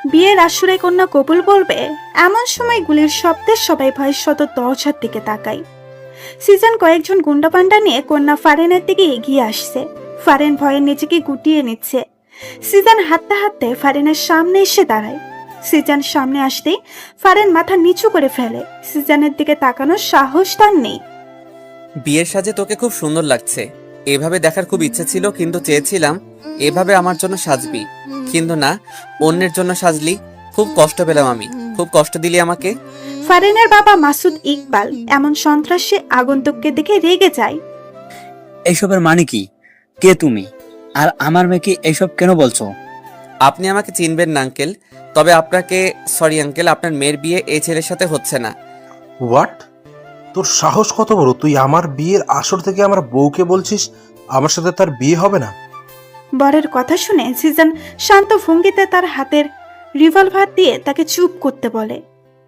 বিয়ের আসরে কন্যা কবুল বলবে, এমন সময় গুলির শব্দে সবাই ভয়ের শত দরজার দিকে তাকায়। সিজন কয়েকজন গুন্ডাপান্ডা নিয়ে কন্যা ফারেনের দিকে এগিয়ে আসছে। ফারেন ভয়ে নিজেকে গুটিয়ে নিচ্ছে। সিজন হাঁটতে হাঁটতে ফারেনের সামনে এসে দাঁড়ায়। সিজন সামনে আসতেই ফারেন মাথা নিচু করে ফেলে। সিজনের দিকে তাকানোর সাহস তার নেই। বিয়ের সাজে তোকে খুব সুন্দর লাগছে। এভাবে দেখার খুব ইচ্ছে ছিল, কিন্তু চেয়েছিলাম এভাবে আমার জন্য সাজবি, কিন্তু না, অন্যের জন্য সাজলি। খুব কষ্ট পেলাম আমি, খুব কষ্ট দিলি আমাকে। ফারেনের বাবা মাসুদ ইকবাল এমন সন্ত্রাসী আগন্তুককে দেখে রেগে যায়। এইসবের মানে কি? কে তুমি? আর আমার মেয়েকে এইসব কেন বলছো? আপনি আমাকে চিনবেন না আঙ্কেল, তবে আপনাকে সরি আঙ্কেল, আপনার মেয়ের বিয়ে এই ছেলের সাথে হচ্ছে না। হোয়াট? তোর সাহস কত বড়? তুই আমার বিয়ের আসর থেকে আমার বউকে বলছিস আমার সাথে তার বিয়ে হবে না? বরের কথা শুনে সিজন শান্ত ভঙ্গিতে তার হাতের রিভলভার দিয়ে তাকে চুপ করতে বলে।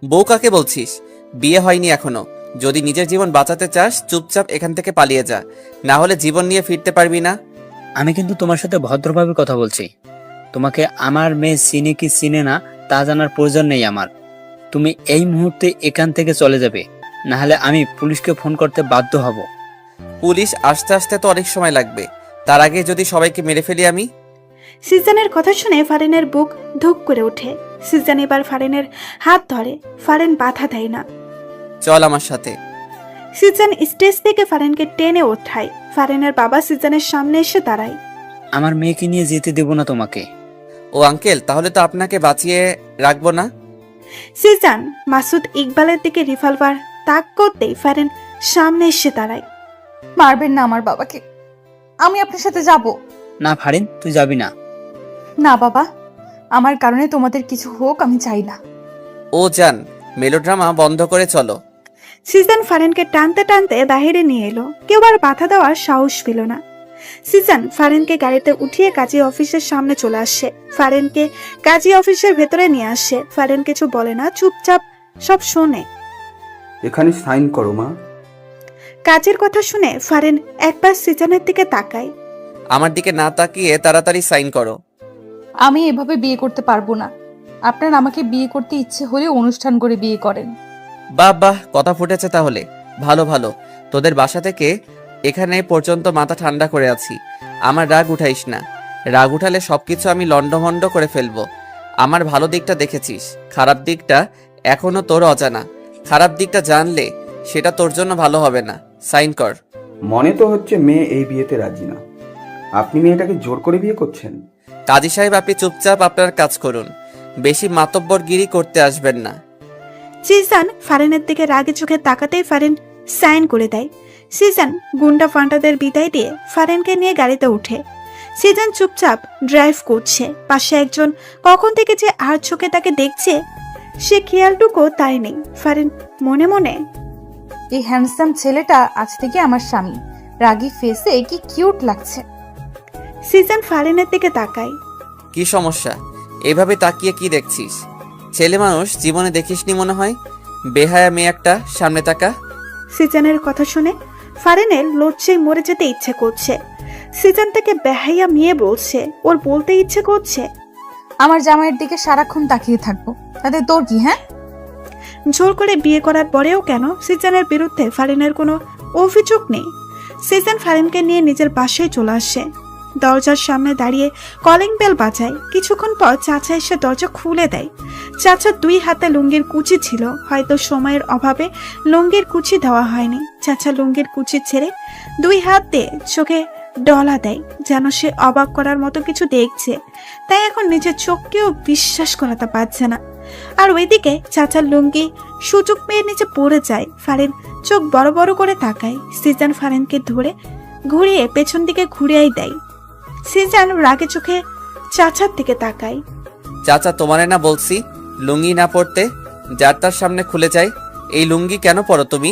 বউ কাকে বলছিস? বিয়ে হয়নি এখনো। যদি নিজের জীবন বাঁচাতে চাস চুপচাপ এখান থেকে পালিয়ে যা, না হলে জীবন নিয়ে ফিরতে পারবি না। আমি কিন্তু তোমার সাথে ভদ্রভাবে কথা বলছি। তোমাকে আমার মেয়ে চিনে কি চিনে না তা জানার প্রয়োজন নেই আমার। তুমি এই মুহূর্তে এখান থেকে চলে যাবে, না হলে আমি পুলিশকে ফোন করতে বাধ্য হব। পুলিশ আসতে আসতে তো অনেক সময় লাগবে, তার আগে যদি সবাইকে মেরে ফেলি আমি। সিজনের কথা শুনে ফারেনের বুক ধুক করে ওঠে। সিজন এবার ফারেনের হাত ধরে। ফারেন বাধা দেয় না। চল আমার সাথে। সিজন স্টেজ থেকে ফারেনকে টেনে ওঠায়। ফারেনের বাবা সিজনের সামনে এসে দাঁড়ায়। আমার মেয়েকে নিয়ে যেতে দেব না তোমাকে। ও আঙ্কেল, তাহলে তো আপনাকে বাঁচিয়ে রাখবো না। সিজন মাসুদ ইকবালের দিকে রিভলভার তাক করতেই ফারেন সামনে এসে দাঁড়ায়। মারবেন না আমার বাবাকে, আমি আপনার সাথে যাব। না ফারিন, তুই যাবি না। না বাবা, আমার কারণে তোমাদের কিছু হোক আমি চাই না। ও যান, মেলোড্রামা বন্ধ করে চলো। সিজন ফারেনকে টানতে টানতে বাহিরে নিয়ে এলো। কেউ আর বাধা দেওয়ার সাহস পেল না। সিজন ফারেনকে গাড়িতে উঠিয়ে কাজী অফিসের সামনে চলে আসে। ফারেনকে কাজী অফিসের ভেতরে নিয়ে আসে। ফারেন কিছু বলে না, চুপচাপ সব শোনে। এখানে সাইন করো মা। কাজের কথা শুনে ফারেন একবার সিজনের দিকে তাকায়। আমার দিকে না তাকিয়ে তাড়াতাড়ি সাইন করো। আমি এভাবে বিয়ে করতে পারবো না। আপনার আমাকে বিয়ে করতে ইচ্ছে হলে অনুষ্ঠান করে বিয়ে করেন। বাহ বাহ, কথা ফুটেছে তাহলে। ভালো ভালো, তোদের বাসা থেকে এখানে পর্যন্ত মাথা ঠান্ডা করে আছি। আমার রাগ উঠাইস না, রাগ উঠালে সবকিছু আমি লন্ডভন্ড করে ফেলবো। আমার ভালো দিকটা দেখেছিস, খারাপ দিকটা এখনো তোর অজানা। খারাপ দিকটা জানলে সেটা তোর জন্য ভালো হবে না। সাইন কর। মনে তো হচ্ছে মেয়ে এই বিয়েতে রাজি না। আপনি মেয়েটাকে জোর করে বিয়ে করছেন? কাজী সাহেব, আপনি চুপচাপ আপনার কাজ করুন, বেশি মাতব্বরগিরি করতে আসবেন না। সিজন ফারেনের দিকে রাগে চোখে তাকাতেই ফারেন সাইন করে দেয়। সিজন গুন্ডা ফান্টাদের বিদায় দিয়ে ফারেনকে নিয়ে গাড়িতে উঠে। সিজন চুপচাপ ড্রাইভ করছে। পাশে একজন কখন থেকে যে আর চোখে তাকে দেখছে সে খেয়ালটুকু তাই নেই। ফারেন মনে মনে, এই হ্যান্ডসাম ছেলেটা আজ থেকে আমার স্বামী। রাগী ফেসে কি কিউট লাগছে। সিজন ফারেনের দিকে তাকায়। কি সমস্যা? এভাবে তাকিয়ে কি দেখছিস? ছেলে মানুষ জীবনে দেখিসনি মনে হয়। বেহায়া মেয়ে একটা, সামনে তাকা। সিজনের কথা শুনে ফারেনের লজ্জায় মরে যেতে ইচ্ছে করছে। সিজন থেকে বেহাইয়া মেয়ে বলছে, ওর বলতে ইচ্ছে করছে। আমার জামাইয়ের দিকে সারাক্ষণ তাকিয়ে থাকবো, তাতে তোর কি? হ্যাঁ, জোর করে বিয়ে করার পরেও কেন সিজনের বিরুদ্ধে ফারিনের কোনো অভিযোগ নেই। সিজন ফারিনকে নিয়ে নিজের বাসায় চলে আসে। দরজার সামনে দাঁড়িয়ে কলিং বেল বাজায়। কিছুক্ষণ পর চাচা এসে দরজা খুলে দেয়। চাচার দুই হাতে লুঙ্গির কুচি ছিল, হয়তো সময়ের অভাবে লুঙ্গির কুচি দেওয়া হয়নি। চাচা লুঙ্গির কুচি ছেড়ে দুই হাত দিয়ে চোখে ডলা দেয়, যেন সে অবাক করার মতো কিছু দেখছে। তাই এখন নিজের চোখকেও বিশ্বাস করাতে পারছে না। আর ওইদিকে চাচার লুঙ্গি সুযোগ পেয়ে নিচে পড়ে যায়। ফারিন চোখ বড় বড় করে তাকায়। সিজন ফারিনকে ধরে ঘুরিয়ে পেছন দিকে ঘুরিয়েই দেয়। সিজন রাগে চোখে চাচার দিকে তাকায়। চাচা, তোমারে না বলছি লুঙ্গি না পরতে? যার তার সামনে খুলে যায়। এই লুঙ্গি কেন পরো তুমি?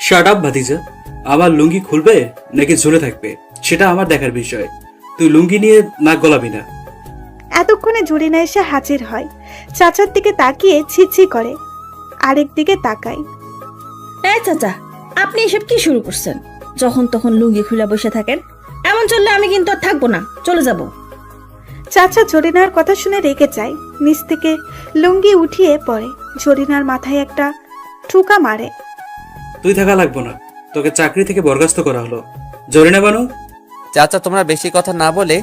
শাট আপ ভাতিজা। আমার লুঙ্গি খুলবে নাকি ঝুলে থাকবে সেটা আমার দেখার বিষয়। তুই লুঙ্গি নিয়ে নাক গলাবি না। এতক্ষণে জুরিনা এসে হাজির হয়। চাচার দিকে তাকিয়ে ছিছি করে, আরেক দিকে তাকায়। এই চাচা, আপনি এসব কি শুরু করছেন? যখন তখন লুঙ্গি খুলে বসে থাকেন। এমন চললে আমি কিন্তু আর থাকবো না, চলে যাব। চাচা জরিনার কথা শুনে রেগে যায়, নিচ থেকে লুঙ্গি উঠিয়ে পড়ে। জরিনার মাথায় একটা ঠুকা মারে। তুই থাকা লাগবো না, তোকে চাকরি থেকে বরখাস্ত করা হলো। জরিনা বানু, চাচা তোমরা বেশি কথা না বলে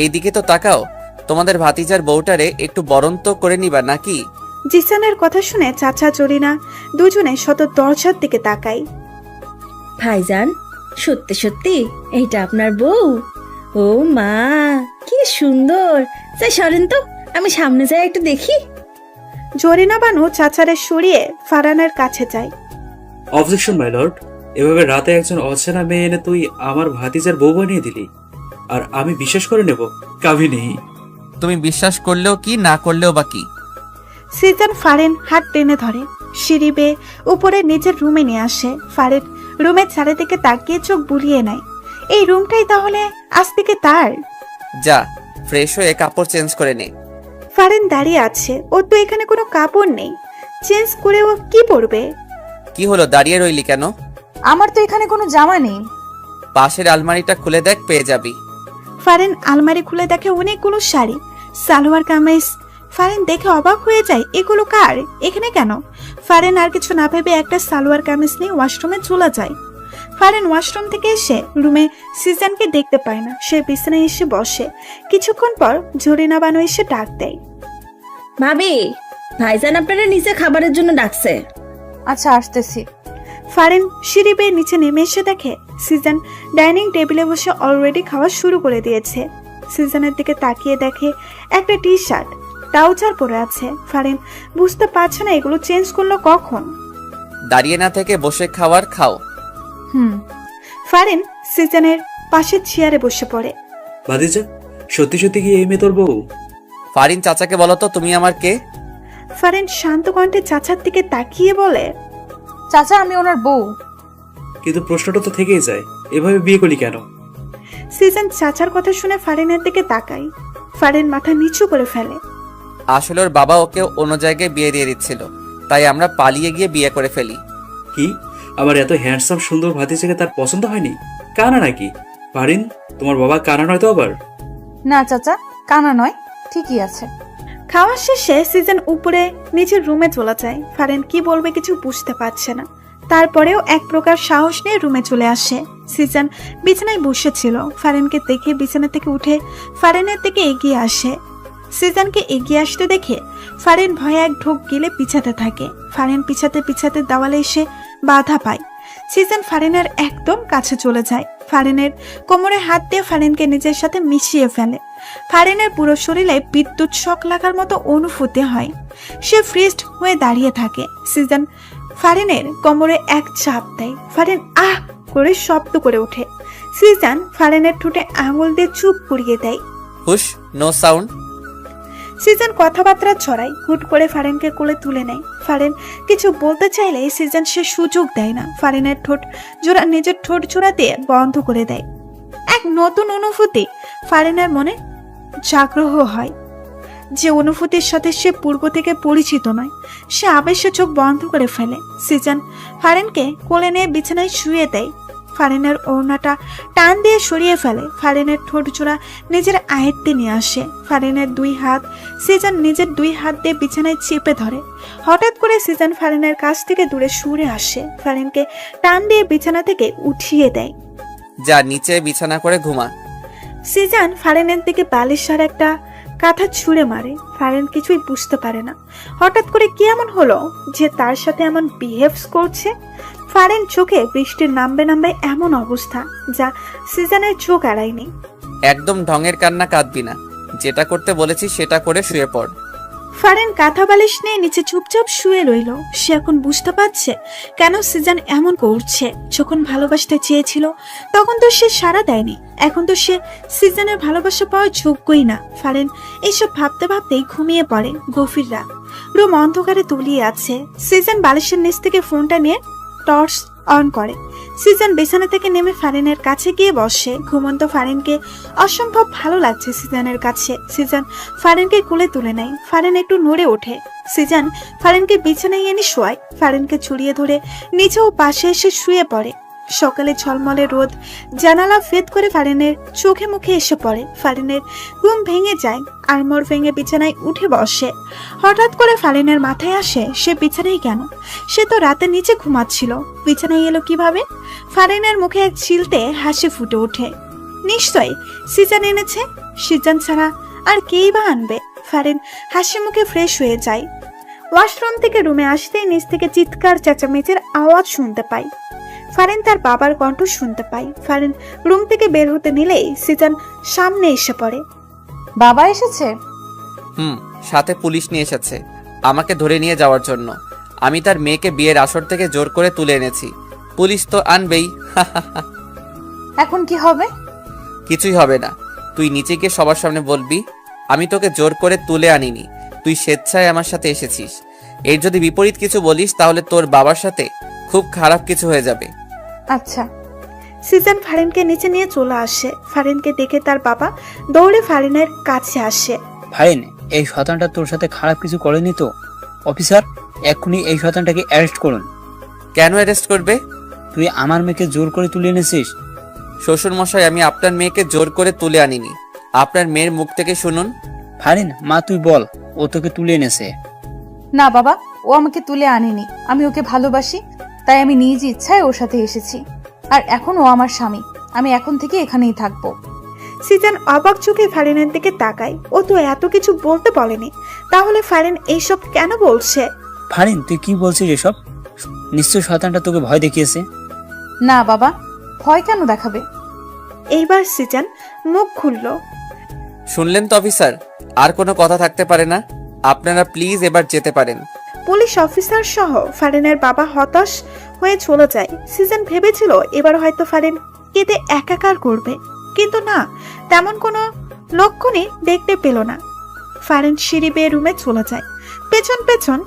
এই দিকে তো তাকাও। তোমাদের ভাতিজার বউটারে একটু বরন্ত করে নিবা নাকি? জিসানের কথা শুনে চাচা জরিনা দুজনে শত দরজার দিকে তাকায়। ভাইজান, সত্যি সত্যি এইটা আপনার বউ? ও মা, কি সুন্দর! যাই সরেন তো, আমি সামনে যাই একটু দেখি। জরিনা বানু চাচারে সরিয়ে ফারহানের কাছে যায়। Objection my lord. এভাবে রাতে একজন অচেনা মেয়ে এনে তুই আমার ভাতিজার বউ বানিয়ে দিলি, আর আমি বিশ্বাস করে নেব? কাভি নেই। তুমি বিশ্বাস করলেও কি, না করলেও বা কি? সিজন ফারেন হাত টেনে ধরে, সিঁড়ি বেয়ে উপরে নিজের রুমে নিয়ে আসে। ফারেন রুমের চারিদিকে তাকিয়ে চোখ বুলিয়ে নেয়। এই রুমটাই তাহলে আজ থেকে তার। যা, ফ্রেশ হয়ে কাপড় চেঞ্জ করে নে। ফারেন দাঁড়িয়ে আছে, ওর তো এখানে কোনো কাপড় নেই। চেঞ্জ করে ও কি পরবে? কি হলো, দাঁড়িয়ে রইলি কেন? আমার তো এখানে কোনো জামা নেই। পাশের আলমারিটা খুলে দেখ, পেয়ে যাবি। ফারেন আলমারি খুলে দেখে অনেকগুলো শাড়ি, সালোয়ার কামিজ। ফারেন দেখে অবাক হয়ে যায়, এগুলো কার, এখানে কেন? ফারেন আর কিছু না ভেবে একটা সালোয়ার কামিজ নিয়ে ওয়াশরুমে চলে যায়। ফারেন ওয়াশরুম থেকে এসে রুমে সিজনকে দেখতে পায় না। সে বিছানায় এসে বসে। কিছুক্ষণ পর জরিনা বানু এসে ডাক দেয়। ভাবি, ভাইজান আপনারা নিচে খাবারের জন্য ডাকছে। আচ্ছা, আসতেছি। ফারেন সিঁড়ি বেয়ে নিচে নেমে এসে দেখে সিজন ডাইনিং টেবিলে বসে অলরেডি খাওয়া শুরু করে দিয়েছে। সিজনের দিকে তাকিয়ে দেখে একটা টি শার্ট ট্রাউজার পরে আছে। ফারেন বুঝতে পারছে না এগুলো চেঞ্জ করলো কখন। দাঁড়িয়ে না থেকে বসে খাওয়ার খাও। ফারেন সিজনের পাশের চেয়ারে বসে পড়ে। ভাতিজা, সত্যি সত্যি কি এই মেয়ে তোর বউ? ফারিন, চাচাকে বলো তো তুমি আমার কে? ফারেন শান্ত কণ্ঠে চাচার দিকে তাকিয়ে বলে, চাচা, আমি ওনার বউ। কিন্তু প্রশ্নটা তো থেকেই যায়, এভাবে বিয়ে করলি কেন? সিজন চাচার কথা শুনে ফারেনের দিকে তাকায়। ফারেন মাথা নিচু করে ফেলে। আসলে ওর বাবা ওকে অন্য জায়গায় বিয়ে দিয়ে দিচ্ছিল, তাই আমরা পালিয়ে গিয়ে বিয়ে করে ফেলি। কি, আমার এত হ্যান্ডসাম সুন্দর ভাতিজাকে তার পছন্দ হয়নি? কানা নাকি? পারিন, তোমার বাবা কানা নয় তো আবার? না চাচা, কানা নয়, ঠিকই আছে। খাওয়া শেষে সিজন উপরে নিজের রুমে চলে যায়। ফারেন কি বলবে কিছু বুঝতে পারছে না। তারপরেও এক প্রকার সাহস নিয়ে রুমে চলে আসে। সিজন বিছানায় বসেছিল। ফারেনকে দেখে বিছানা থেকে উঠে ফারেনের দিকে এগিয়ে আসে। সিজনকে এগিয়ে আসতে দেখে ফারেন ভয়ে এক ঢোক গিলে পিছাতে থাকে। ফারেন পিছাতে পিছাতে দেওয়ালে এসে বাধা পায়। সিজন ফারেনের একদম কাছে চলে যায়। ফারেনের কোমরে হাত দিয়ে ফারেনকে নিজের সাথে মিশিয়ে ফেলে। ফারেনের পুরো শরীরে বিদ্যুৎ শক লাগার মতো অনুভূতি হয়। সে ফ্রিজড হয়ে দাঁড়িয়ে থাকে। সিজন ফারেনের কোমরে এক চাপ দেয়। ফারেন আহ করে শব্দ করে ওঠে। সিজন ফারেনের ঠোঁটে আঙুল দিয়ে চুপ করিয়ে দেয়। হুশ, নো সাউন্ড। সিজন কথাবার্তা ছড়ায়। হুট করে ফারেনকে কোলে তুলে নেয়। ফারেন কিছু বলতে চাইলে সিজন সে সুযোগ দেয় না। ফারেনের ঠোঁট জোড়া নিজের ঠোঁট জোড়া দিয়ে বন্ধ করে দেয়। এক নতুন অনুভূতি ফারেনের মনে জাগ্রহ হয়, যে অনুভূতির সাথে সে পূর্ব থেকে পরিচিত নয়। সে আবেশে চোখ বন্ধ করে ফেলে। সিজন ফারেনকে কোলে নিয়ে বিছানায় শুয়ে দেয়। ফারেনের ওড়নাটা টান দিয়ে সরিয়ে ফেলে। ফারেনের ঠোঁট জোড়া নিজের আয়ত্তে নিয়ে আসে। ফারেনের দুই হাত সিজন নিজের দুই হাত দিয়ে বিছানায় চেপে ধরে। হঠাৎ করে সিজন ফারেনের কাছ থেকে দূরে সরে আসে। ফারেনকে টান দিয়ে বিছানা থেকে উঠিয়ে দেয়। যা, নিচে বিছানা করে ঘুমা। সিজন ফারেনের দিকে বালিশার একটা কাঁথা ছুঁড়ে মারে। ফারেন কিছুই বুঝতে পারে না হঠাৎ করে কি এমন হলো যে তার সাথে এমন বিহেভস করছে। ফারেন চোখে বৃষ্টির নামবে নামবে এমন অবস্থা যা সিজনের চোখ এড়ায়নি। একদম ঢঙের কান্না কাঁদবি না, যেটা করতে বলেছি সেটা করে শুয়ে পড়। ফারেন কাঁথা বালিশ নিয়ে নিচে চুপচাপ শুয়ে রইল। সে এখন বুঝতে পারছে কেন সিজন এমন করছে। যখন ভালোবাসতে চেয়েছিল তখন তো সে সাড়া দেয়নি। এখন তো সে সিজনের ভালোবাসা পাওয়ার যোগ্যই না। ফারেন এইসব ভাবতে ভাবতেই ঘুমিয়ে পড়ে। গভীর রাত, রুম অন্ধকারে তলিয়ে আছে। সিজন বালিশের নিচ থেকে ফোনটা নিয়ে টর্চ অন করে। সিজন বিছানা থেকে নেমে ফারেনের কাছে গিয়ে বসে। ঘুমন্ত ফারেনকে অসম্ভব ভালো লাগছে সিজনের কাছে। সিজন ফারেনকে কোলে তুলে নেয়। ফারেন একটু নড়ে ওঠে। সিজন ফারেনকে বিছানায় এনে শোয়ায়। ফারেনকে ছড়িয়ে ধরে নিচেও পাশে এসে শুয়ে পড়ে। সকালে ঝলমলে রোদ জানালা ভেদ করে ফারিনের চোখে মুখে এসে পড়ে। ফারিনের ঘুম ভেঙে যায়, আড়মোড় ভেঙে বিছানায় উঠে বসে। হঠাৎ করে ফারিনের মাথায় আসে সে বিছানায় কেন? সে তো রাতে নিচে ঘুমাচ্ছিল, বিছানায় এলো কিভাবে? ফারিনের মুখে এক চিলতে হাসি ফুটে ওঠে। নিশ্চয়ই সিজান এনেছে, সিজান ছাড়া আর কেই বা আনবে। ফারিন হাসি মুখে ফ্রেশ হয়ে যায়। ওয়াশরুম থেকে রুমে আসতেই নিচ থেকে চিৎকার চেঁচামেচির আওয়াজ শুনতে পায়। ফারিন তার বাবার কণ্ঠ শুনতে পায়। ফারিন রুম থেকে বের হতে নিলেই সিজান সামনে এসে পড়ে। বাবা এসেছে? সাথে পুলিশ নিয়ে এসেছে আমাকে ধরে নিয়ে যাওয়ার জন্য। আমি তার মেয়েকে বিয়ের আসর থেকে জোর করে তুলে এনেছি। পুলিশ তো আনবেই। এখন কি হবে? কিছুই হবে না। তুই নিচে গিয়ে সবার সামনে বলবি আমি তোকে জোর করে তুলে আনিনি, তুই স্বেচ্ছায় আমার সাথে এসেছিস। এর যদি বিপরীত কিছু বলিস তাহলে তোর বাবার সাথে খুব খারাপ কিছু হয়ে যাবে। আচ্ছা। সিজান ফারিনকে নিচে নিয়ে চলে আসে। ফারিনকে দেখে তার বাবা দৌড়ে ফারিনের কাছে আসে। ফারিন, এই শয়তানটা তোর সাথে খারাপ কিছু করেনি তো? অফিসার, এক্ষুনি এই শয়তানটাকে অ্যারেস্ট করুন। কেন অ্যারেস্ট করবে? তুই আমার মেয়েকে জোর করে তুলে এনেছিস। শ্বশুর মশাই, আমি আপনার মেয়েকে জোর করে তুলে আনিনি, আপনার মেয়ের মুখ থেকে শুনুন। ফারিন, মা তুই বল, ও তোকে তুলে এনেছে। না বাবা, ও আমাকে তুলে আনেনি। আমি ওকে ভালোবাসি, তাই আমি নিজ ইচ্ছায় ওর সাথে এসেছি। আর এখন ও আমার স্বামী, আমি এখন থেকে এখানেই থাকবো। সিজান অবাক চোখে ফারিনের দিকে তাকায়। ও তো এত কিছু বলতে বলেনি, তাহলে ফারিন এইসব কেন বলছে? ফারিন, তুই কি বলছিস এসব? নিশ্চয় শয়তানটা তোকে ভয় দেখিয়েছে। না বাবা, ভয় কেন দেখাবে? এইবার সিজান মুখ খুলল। শুনলেন তো অফিসার, আর কোনো কথা থাকতে পারে না। আপনারা প্লিজ এবার যেতে পারেন। পুলিশ অফিসার সহ ফারিনের বাবা হতাশ হয়ে চলে যায়। সিজন ভেবেছিল এবার হয়তো ফারিন কেঁদে একাকার করবে, কিন্তু না, তেমন কোনো লক্ষণই দেখতে পেল না। ফারিন সিঁড়ি বেয়ে রুমে চলে যায়। পেছন পেছন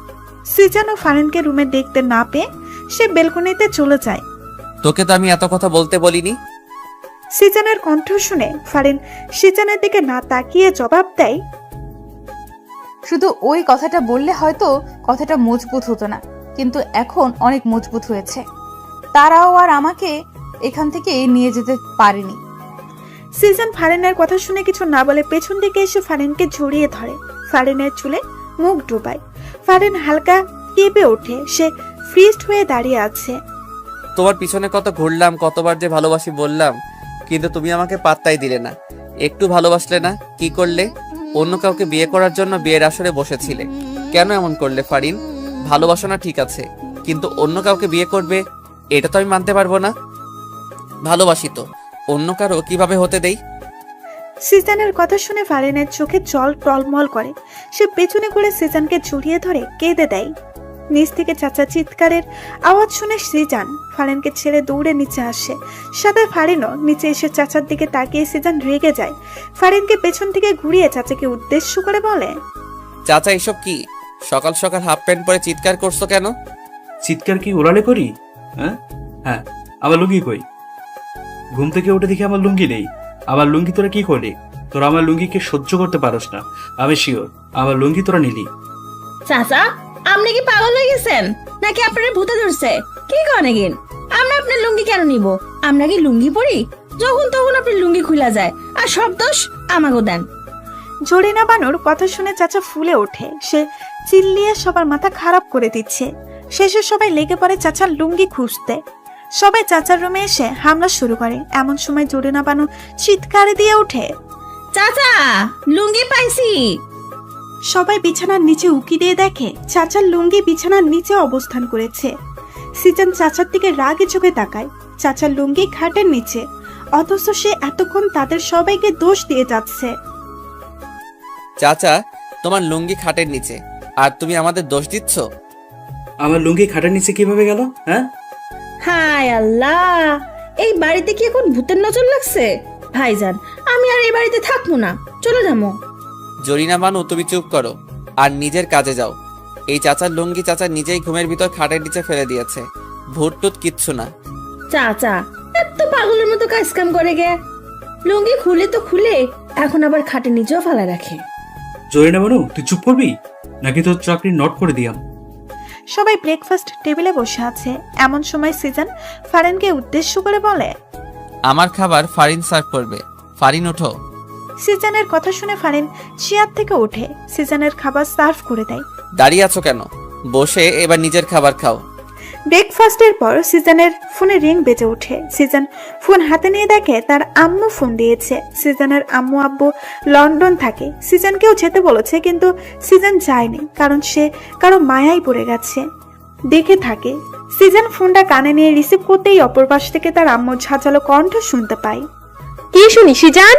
সিজানও ফারিনকে রুমে দেখতে না পেয়ে সে বেলকনিতে চলে যায়। তোকে তো আমি এত কথা বলতে বলিনি। সিজানের কণ্ঠ শুনে ফারিন সিজানের দিকে না তাকিয়ে জবাব দেয়, শুধু ওই কথাটা বললে হয়তো কথাটা মজবুত হতো না, কিন্তু এখন অনেক মজবুত হয়েছে। তারাও আর আমাকে এখান থেকে নিয়ে যেতে পারেনি। সিজন ফারিনের কথা শুনে কিছু না বলে পেছন দিকে এসে ফারিনকে জড়িয়ে ধরে। ফারিনের চুলে মুখ ডুবায়। ফারিন হালকা কেঁপে ওঠে। সে ফ্রিজড হয়ে দাঁড়িয়ে আছে। তোমার পিছনে কত ঘুরলাম, কতবার যে ভালোবাসি বললাম, কিন্তু তুমি আমাকে পাত্তাই দিলে না, একটু ভালোবাসলে না। কি করলে? অন্য কাউকে বিয়ে করার জন্য বিয়ের আসরে বসেছিলে। কেন এমন করলে ফারিন? ভালোবাসো না ঠিক আছে, কিন্তু অন্য কাউকে বিয়ে করবে এটা তো আমি মানতে পারবো না। ভালোবাসি তো, অন্য কারো কিভাবে হতে দেই? সিজানের কথা শুনে ফারিনের চোখে জল টলমল করে। সে পেছনে ঘুরে সিজানকে জড়িয়ে ধরে কেঁদে দেয়। নিচ থেকে চাচা চিৎকারের আওয়াজ শুনে সিজান ফারিনকে ছেড়ে দৌড়ে নিচে আসে। সাথে ফারিনও নিচে এসে চাচার দিকে তাকিয়ে সিজান রেগে যায়। ফারিনকে পেছন থেকে ঘুরিয়ে চাচাকে উদ্দেশ্য করে বলে, চাচা এসব কি? সকাল সকাল হাফ প্যান্ট পরে চিৎকার করছো কেন? চিৎকার কি ওরালে করি? হ্যাঁ হ্যাঁ, আমার লুঙ্গি কই? ঘুম থেকে উঠে দেখি আমার লুঙ্গি নেই। আমার লুঙ্গি তোরা কি করলি? তোরা আমার লুঙ্গিকে সহ্য করতে পারস না, আমি শিওর। আমার লুঙ্গি তোরা নিলি। চাচা, আপনি কি পাগল হয়ে গেছেন নাকি আপনার ভূতে ধরছে? কি করেন? আমরা আপনার লুঙ্গি কেন নিব? আমরা কি লুঙ্গি পরি? যখন তখন আপনার লুঙ্গি খুলা যায়, আর সব দোষ আমাকে দেন। জরিনা বানুর কথা শুনে চাচা ফুলে ওঠে। সে চিল্লিয়ে সবার মাথা খারাপ করে দিচ্ছে। শেষে সবাই লেগে পড়ে চাচার লুঙ্গি খুঁজতে। সবাই চাচার রুমে এসে হামলা শুরু করে। এমন সময় জরিনা বানু চিৎকার দিয়ে ওঠে, চাচা, লুঙ্গি পাইছি। সবাই বিছানার নিচে উকি দিয়ে দেখে চাচার লুঙ্গি বিছানার নিচে অবস্থান করেছে। সিজান চাচার দিকে রাগে চোখে তাকায়। চাচার লুঙ্গি খাটের নিচে, অথচ সে এতক্ষণ তাদের সবাইকে দোষ দিয়ে যাচ্ছে। চাচা, তোমার লুঙ্গি খাটের নিচে, আর তুমি আমাদের দোষ দিচ্ছ? আমার লুঙ্গি খাটের নিচে কিভাবে গেল? হ্যাঁ, হায় আল্লাহ, এই বাড়িতে কি এখন ভূতের নজর লাগছে? ভাইজান, আমি আর এই বাড়িতে থাকবো না, চলে যাবো। জরিনা বানু, তুমি চুপ করো আর নিজের কাজে যাও। এই চাচার লুঙ্গি চাচা নিজেই ঘুমের ভিতর খাটের নিচে ফেলে দিয়েছে। ভূত টুত কিচ্ছু না। চাচা এত পাগলের মতো কাজ কাম করে গে। লুঙ্গি খুলে তো খুলে, এখন আবার খাটের নিচেও ফেলা রাখে। জরিনা বানু, তুই চুপ করবি নাকি তোর চাকরি নট করে দিয়াম? সবাই ব্রেকফাস্ট টেবিলে বসে আছে। এমন সময় সিজন ফারিনকে উদ্দেশ্য করে বলে, আমার খাবার ফারিন সার্ভ করবে। ফারিন ওঠো। সিজনের কথা শুনে ফারিন চেয়ার থেকে ওঠে, সিজনের খাবার সার্ভ করে দেয়। দাঁড়িয়ে আছো কেন? বসে এবার নিজের খাবার খাও। ব্রেকফাস্টের পর সিজনের ফোনে রিং বেজে ওঠে। সিজন ফোন হাতে নিয়ে দেখে তার আম্মু ফোন দিয়েছে। সিজনের আম্মু আব্বু লন্ডন থাকে। সিজনকেও যেতে বলেছে, কিন্তু সিজন যায়নি, কারণ সে কারো মায়ায় পড়ে গেছে। দেখে থাকে। সিজন ফোনটা কানে নিয়ে রিসিভ করতেই অপর পাশ থেকে তার আম্মুর ঝাঁঝালো কণ্ঠ শুনতে পায়। কি শুনি সিজান?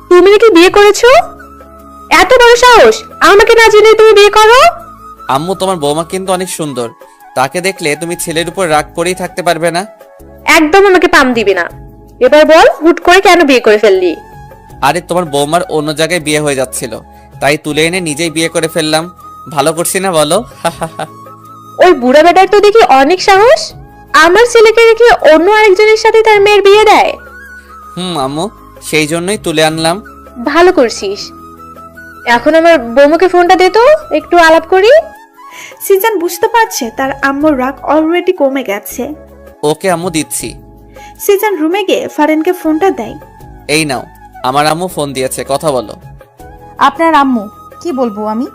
তুমি নাকি বিয়ে করেছো? এত বড় সাহস! আমাকে না জেনে তুমি বিয়ে করো? আম্মু, তোমার বৌমা কিন্তু অনেক সুন্দর। তাকে দেখলে তুমি ছেলের উপর রাগ করেই থাকতে পারবে না। একদম আমাকে পাম দিবি না। এবার বল, হুট করে কেন বিয়ে করে ফেললি? আরে তোমার বৌমার অন্য জায়গায় বিয়ে হয়ে যাচ্ছিল, তাই তুলে এনে নিজেই বিয়ে করে ফেললাম। ভালো করছি না বলো? ওই বুড়া বেটার তো দেখি অনেক সাহস। আমার ছেলেকে রেখে অন্য আরেকজনের সাথে তার মেয়ের বিয়ে দেয়। আম্মু, সেই জন্যই তুলে আনলাম। ভালো করছিস। এখন আমার বৌমাকে ফোনটা দে তো, একটু আলাপ করি। সিজন বুঝতে পারছে তার আম্মুর রাগ অলরেডি কমে গেছে। ওকে আম্মু, দিচ্ছি। সিজন রুমে গিয়ে ফারিনকে ফোনটা দেয়। এই নাও, আমার আম্মু ফোন দিয়েছে, কথা বলো। আপনার আম্মু? কি বলবো আমি?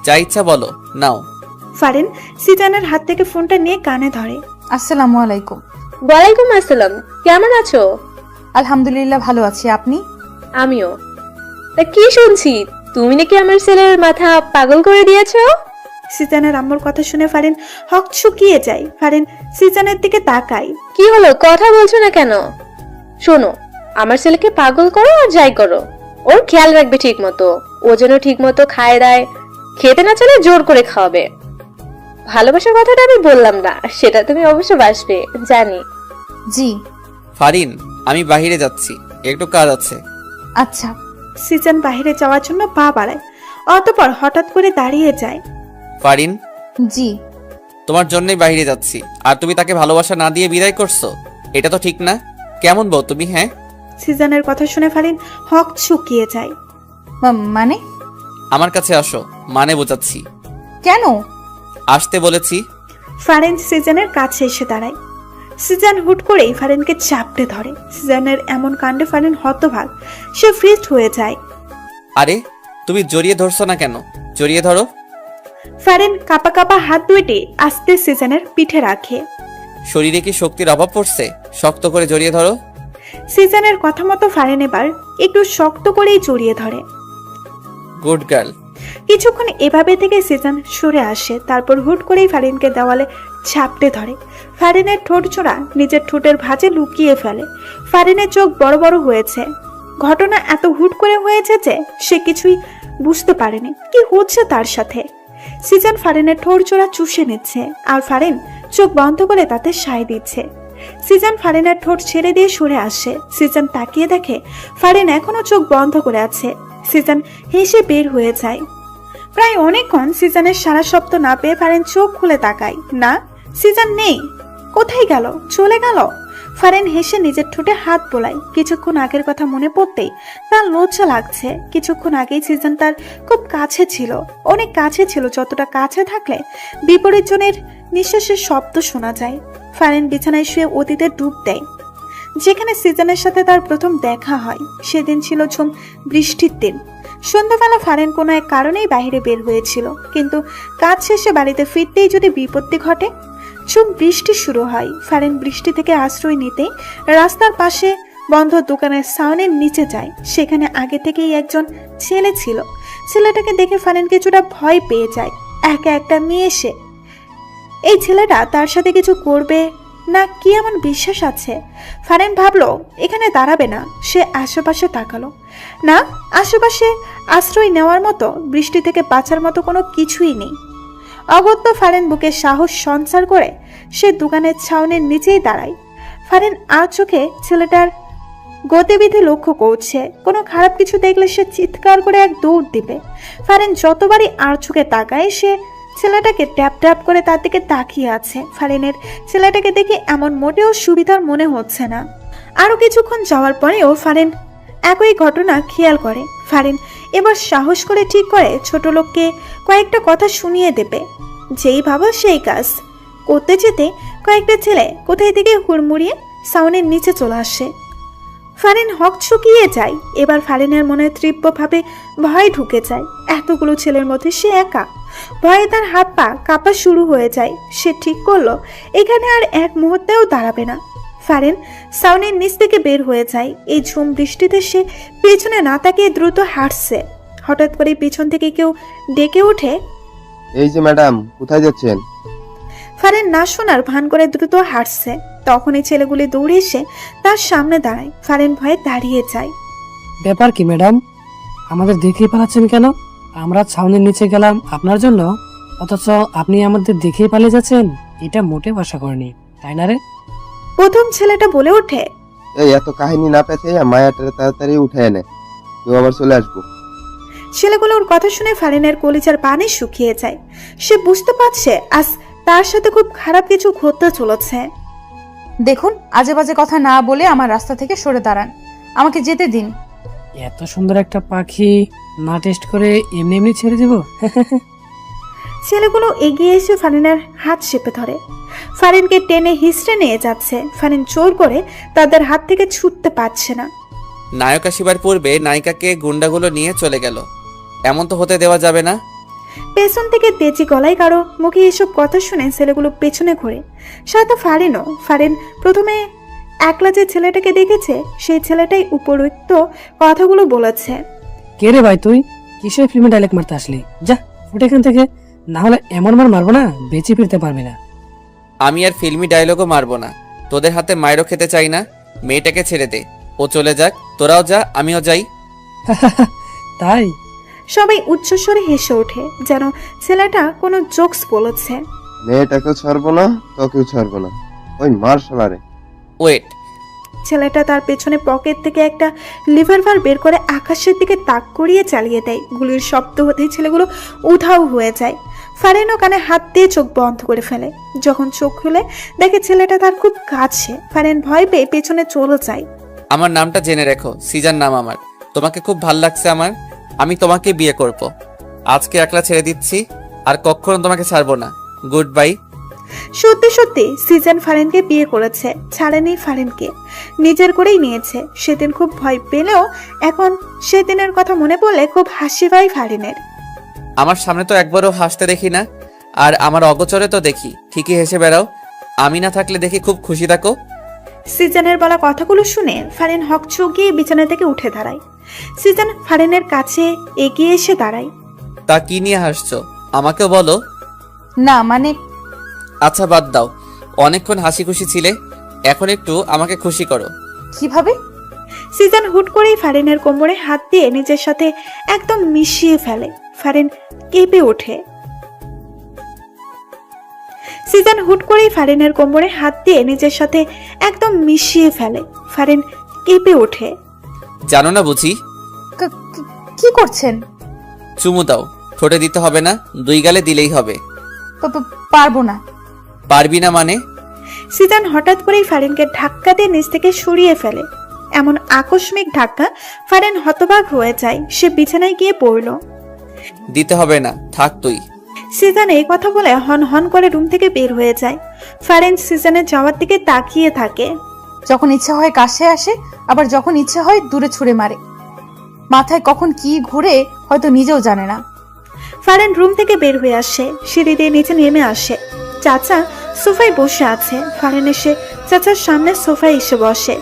যা ইচ্ছা বলো, নাও। ফারিন সিজনের হাত থেকে ফোনটা নিয়ে কানে ধরে। আসসালামু আলাইকুম। ওয়ালাইকুম আসসালাম। কেমন আছো? আলহামদুলিল্লাহ, ভালো আছি। আপনি? আমিও। তা কি শুনছি, তুমি নাকি আমার ছেলের মাথা পাগল করে দিয়েছো? সিজনের আম্মুর কথা শুনে ফারিন হকচকিয়ে যায়। ফারিন সিজনের দিকে তাকায়। কি হলো, কথা বলছো না কেন? শোনো, আমার ছেলেকে পাগল করো আর যাই করো, ওর খেয়াল রাখবে ঠিক মতো। ও যেন ঠিক মতো খায় দায়, খেতে না চলে জোর করে খাওয়াবে। ভালোবাসার কথাটা আমি বললাম না, সেটা তুমি অবশ্য বাসবে, জানি। জি। ফারিন, আমি বাইরে যাচ্ছি, একটু কাজ আছে। আচ্ছা। সিজন বাইরে যাওয়ার জন্য পা বাড়ায়, অতঃপর হঠাৎ করে দাঁড়িয়ে যায়। ফারিন, জি। তোমার জন্যই বাইরে যাচ্ছি, আর তুমি তাকে ভালোবাসা না দিয়ে বিদায় করছো? এটা তো ঠিক না। কেমন বউ তুমি? হ্যাঁ। সিজনের কথা শুনে ফারিন হকচকিয়ে যায়। মানে? আমার কাছে আসো, মানে বোঝাচ্ছি। কেন? আসতে বলেছি। ফারিন সিজনের কাছে এসে দাঁড়ায়। সিজন হুট করেই ফারিনকে চাপটে ধরে। সিজনের এমন কাণ্ডে ফারিন হতবাক, সে ফ্রিজড হয়ে যায়। আরে, তুমি জড়িয়ে ধরছো না কেন? জড়িয়ে ধরো। ফারিন কাপা কাপা হাত দুইটি আস্তে সিজনের পিঠে রাখে। শরীরে কি শক্তির অভাব পড়ছে? শক্ত করে জড়িয়ে ধরো। সিজনের কথা মতো ফারিন এবার একটু শক্ত করেই জড়িয়ে ধরে। Good girl. কিছুক্ষণ এভাবে থেকে সিজন সরে আসে, তারপর হুট করেই ফারিনকে দেওয়ালে ঝাপটে ধরে। ফারিনের ঠোঁট জোড়া নিজের ঠোঁটের ভাঁজে লুকিয়ে ফেলে। ফারিনের চোখ বড় বড় হয়েছে। ঘটনা এত হুট করে হয়েছে যে সে কিছুই বুঝতে পারেনি কি হচ্ছে তার সাথে। সিজন ফারিনের ঠোঁট জোড়া চুষে নিচ্ছে, আর ফারিন চোখ বন্ধ করে তাতে সায় দিচ্ছে। সিজন ফারিনের ঠোঁট ছেড়ে দিয়ে সরে আসে। সিজন তাকিয়ে দেখে ফারিন এখনো চোখ বন্ধ করে আছে। সিজন হেসে বের হয়ে যায়। প্রায় অনেকক্ষণ সিজনের সারা শব্দ না পেয়ে ফারিন চোখ খুলে তাকায়। না, সিজন নেই। কোথায় গেল? চলে গেল? ফারিন হেসে নিজের ঠোঁটে হাত বোলায়। কিছুক্ষণ আগের কথা মনে পড়তেই তার লজ্জা লাগছে। কিছুক্ষণ আগেই সিজন তার খুব কাছে ছিল, অনেক কাছে ছিল, যতটা কাছে থাকলে বিপরীত জনের নিঃশ্বাসের শব্দ শোনা যায়। ফারিন বিছানায় শুয়ে অতীতে ডুব দেয়, যেখানে সিজনের সাথে তার প্রথম দেখা হয়। সেদিন ছিল ঝুম বৃষ্টির দিন। সন্ধ্যাবেলা ফারিন কোনো এক কারণেই বাইরে বের হয়েছিল, কিন্তু কাজ শেষে বাড়িতে ফিরতেই যদি বিপত্তি ঘটে। ঝুম বৃষ্টি শুরু হয়। ফারিন বৃষ্টি থেকে আশ্রয় নিতেই রাস্তার পাশে বন্ধ দোকানের ছাউনির নিচে যায়। সেখানে আগে থেকেই একজন ছেলে ছিল। ছেলেটাকে দেখে ফারিন কিছুটা ভয় পেয়ে যায়। একা একটা মেয়ে সে। এই ছেলেটা তার সাথে কিছু করবে না কি এমন বিশ্বাস আছে? ফারিন ভাবলো এখানে দাঁড়াবে না। সে আশেপাশে তাকালো। না, আশেপাশে আশ্রয় নেওয়ার মতো, বৃষ্টি থেকে বাঁচার মতো কোনো কিছুই নেই। অগত্য ফারিন বুকে সাহস সঞ্চার করে সে দোকানের ছাউনির নিচেই দাঁড়ায়। ফারিন আর চোখে ছেলেটার গতিবিধি লক্ষ্য করছে। কোনো খারাপ কিছু দেখলে সে চিৎকার করে এক দৌড় দিবে। ফারিন যতবারই আর চোখে তাকায়, সে ছেলেটাকে ট্যাপ ট্যাপ করে তার দিকে তাকিয়ে আছে। ফারিনের ছেলেটাকে দেখে এমন মোটেও সুবিধার মনে হচ্ছে না। আরো কিছুক্ষণ যাওয়ার পরেও ফারিন একই ঘটনা খেয়াল করে। ফারিন এবার সাহস করে ঠিক করে ছোট লোককে কয়েকটা কথা শুনিয়ে দেবে। যেই ভাবো সেই কাজ করতে যেতে কয়েকটা ছেলে কোথায় থেকে হুড়মুড়িয়ে সাউনের নিচে চলে আসে। ফারিন হক চুকিয়ে যায়। এবার ফারিনের মনে তীব্রভাবে ভয় ঢুকে যায়। এতগুলো ছেলের মধ্যে সে একা। ভয়ে তার হাত পা কাঁপা শুরু হয়ে যায়। সে ঠিক করলো এখানে আর এক মুহূর্তেও দাঁড়াবে না। ফারিন সাউনের নিচ থেকে বের হয়ে যায়। এই ঝুম বৃষ্টিতে সে পেছনে না তাকিয়ে দ্রুত হাঁটছে। হঠাৎ করে পিছন থেকে কেউ ডেকে ওঠে, এই যে ম্যাডাম, কোথায় যাচ্ছেন? ফারিন না শোনার ভান করে দ্রুত হাঁটছে। তখনই ছেলেগুলি দৌড়ে এসে তার সামনে দাঁড়ায়। ফারিন ভয়ে দাঁড়িয়ে যায়। ব্যাপার কি ম্যাডাম, আমাদের দেখেই পালাচ্ছেন কেন? আমরা ছাউনির নিচে গেলাম আপনার জন্য, অথচ আপনি আমাদের দেখেই পালিয়ে যাচ্ছেন। এটা মোটেও আশা করিনি, তাই না রে? প্রথম ছেলেটা বলে ওঠে, এই এত কাহিনী না পেঁচে মায়াটারে তাড়াতাড়ি উঠে এনে, কেউ আবার চলে আসবো। ছেলেগুলোর কথা শুনে ফারিনের কলিজার পানি শুকিয়ে যায়। সে বুঝতে পারছে আজ তার সাথে খুব খারাপ কিছু ঘটতে চলেছে। দেখুন, আজে বাজে কথা না বলে আমার রাস্তা থেকে সরে দাঁড়ান, আমাকে যেতে দিন। এত সুন্দর একটা পাখি না টেস্ট করে এমনি এমনি ছেড়ে দেব? ছেলেগুলো এগিয়ে এসে ফারিনের হাত চেপে ধরে। ফারিনকে টেনে হিসড়ে নিয়ে যাচ্ছে। ফারিন জোর করে তাদের হাত থেকে ছুটতে পারছে না। নায়ক আসিবার পূর্বে নায়িকাকে গুন্ডাগুলো নিয়ে চলে গেল। এমন তো হতে দেওয়া যাবে না। পেছন থেকে তেজি গলায় কারো মুখে এসব কথা শুনে ছেলেগুলো পেছনে ঘুরে। সাথে ফারিনও। ফারিন প্রথমে একলা যে ছেলেটাকে দেখেছে সেই ছেলেটাই উপরোক্ত কথাগুলো বলেছে। কে রে ভাই তুই? কিসের ফিল্মে ডায়লগ মারতে আসলি? যা ফুটে এখান থেকে, না হলে এমন মার মারবো না বেঁচে ফিরতে পারবি না। আমি আর ফিল্মি ডায়লগও মারবো না। তোদের হাতে মায়েরও খেতে চাই না। মেয়েটাকে ছেড়ে দে, ও চলে যাক। তোরাও যা, আমিও যাই। তাই? সবাই উচ্চস্বরে হেসে ওঠে, যেন ছেলেটা কোনো জোকস বলেছে। মেয়েটাকেও ছাড়বো না, তোকেও ছাড়বো না, ওই মার শালারে। ওয়েট, ছেলেটা তার পেছনে পকেট থেকে একটা লিভারভার বের করে আকাশের দিকে তাক করিয়ে চালিয়ে দেয়। গুলির শব্দ হতেই ছেলেগুলো উধাও হয়ে যায়। ফারিনও কানে হাত দিয়ে চোখ বন্ধ করে ফেলে। যখন চোখ খুলে দেখে ছেলেটা তার খুব কাছে, ফারিন ভয় পেয়ে পেছনে চলে যায়। আমার নামটা জেনে রেখো, সিজান নাম আমার। তোমাকে খুব ভাল লাগছে আমার। আমি তোমাকে বিয়ে করব। আজকে একলা ছেড়ে দিচ্ছি, আর কখনো তোমাকে ছাড়বো না। Good bye. সত্যি সত্যি সিজন ফারিনকে বিয়ে করেছে, ছাড়েনি ফারিনকে, নিজের করেই নিয়েছে। সেদিন খুব ভয় পেলেও এখন সেদিনের কথা মনে পড়লে খুব হাসি পায় ফারিনের। আমার সামনে তো একবারও হাসতে দেখি না, আর আমার অগোচরে তো দেখি ঠিকই হেসে বেড়াও। আমি না থাকলে দেখি খুব খুশি থাকো। সিজনের বলা কথাগুলো শুনে ফারিন হক চকিয়ে বিছানা থেকে উঠে দাঁড়ায়। সিজন ফারিনের কাছে এগিয়ে এসে দাঁড়ায়। তা কি নিয়ে হাসছো? আমাকেও বলো। না মানে, আচ্ছা বাদ দাও, অনেকক্ষণ হাসি খুশি ছিলে, এখন একটু আমাকে খুশি করো। কিভাবে? সিজন হুট করেই ফারিনের কোমরে হাত দিয়ে নিজের সাথে একদম মিশিয়ে ফেলে। ফারিন কেঁপে ওঠে। সিজন হুট করেই ফারিনের কোমরে হাত দিয়ে নিজের সাথে একদম মিশিয়ে ফেলে। ফারিন কেঁপে ওঠে। জানো না বুঝি? কি করছেন? চুমু দাও। ঠোঁটে দিতে হবে না, দুই গালে দিলেই হবে। পারবো না। পারবি না মানে? সিজন হঠাৎ করেই ফারিনকে ধাক্কা দিয়ে নিচ থেকে সরিয়ে ফেলে। এমন আকস্মিক ধাক্কা ফারিন হতবাক হয়ে যায়। সে বিছানায় গিয়ে পড়ল। দিতে হবে না, থাক তুই। সিজন এই কথা বলে হন হন করে রুম থেকে বের হয়ে যায়। ফারিন সিজনের যাওয়ার দিকে তাকিয়ে থাকে। যখন ইচ্ছা হয় কাছে আসে, আবার যখন ইচ্ছা হয় দূরে ছুঁড়ে মারে। মাথায় কখন কি ঘুরে হয়তো নিজেও জানে না। ফারিন রুম থেকে বের হয়ে আসে, সিঁড়ি দিয়ে নিচে নেমে আসে। চাচা সোফায় বসে আছে। ফারিন এসে চাচার সামনে সোফায় এসে বসে।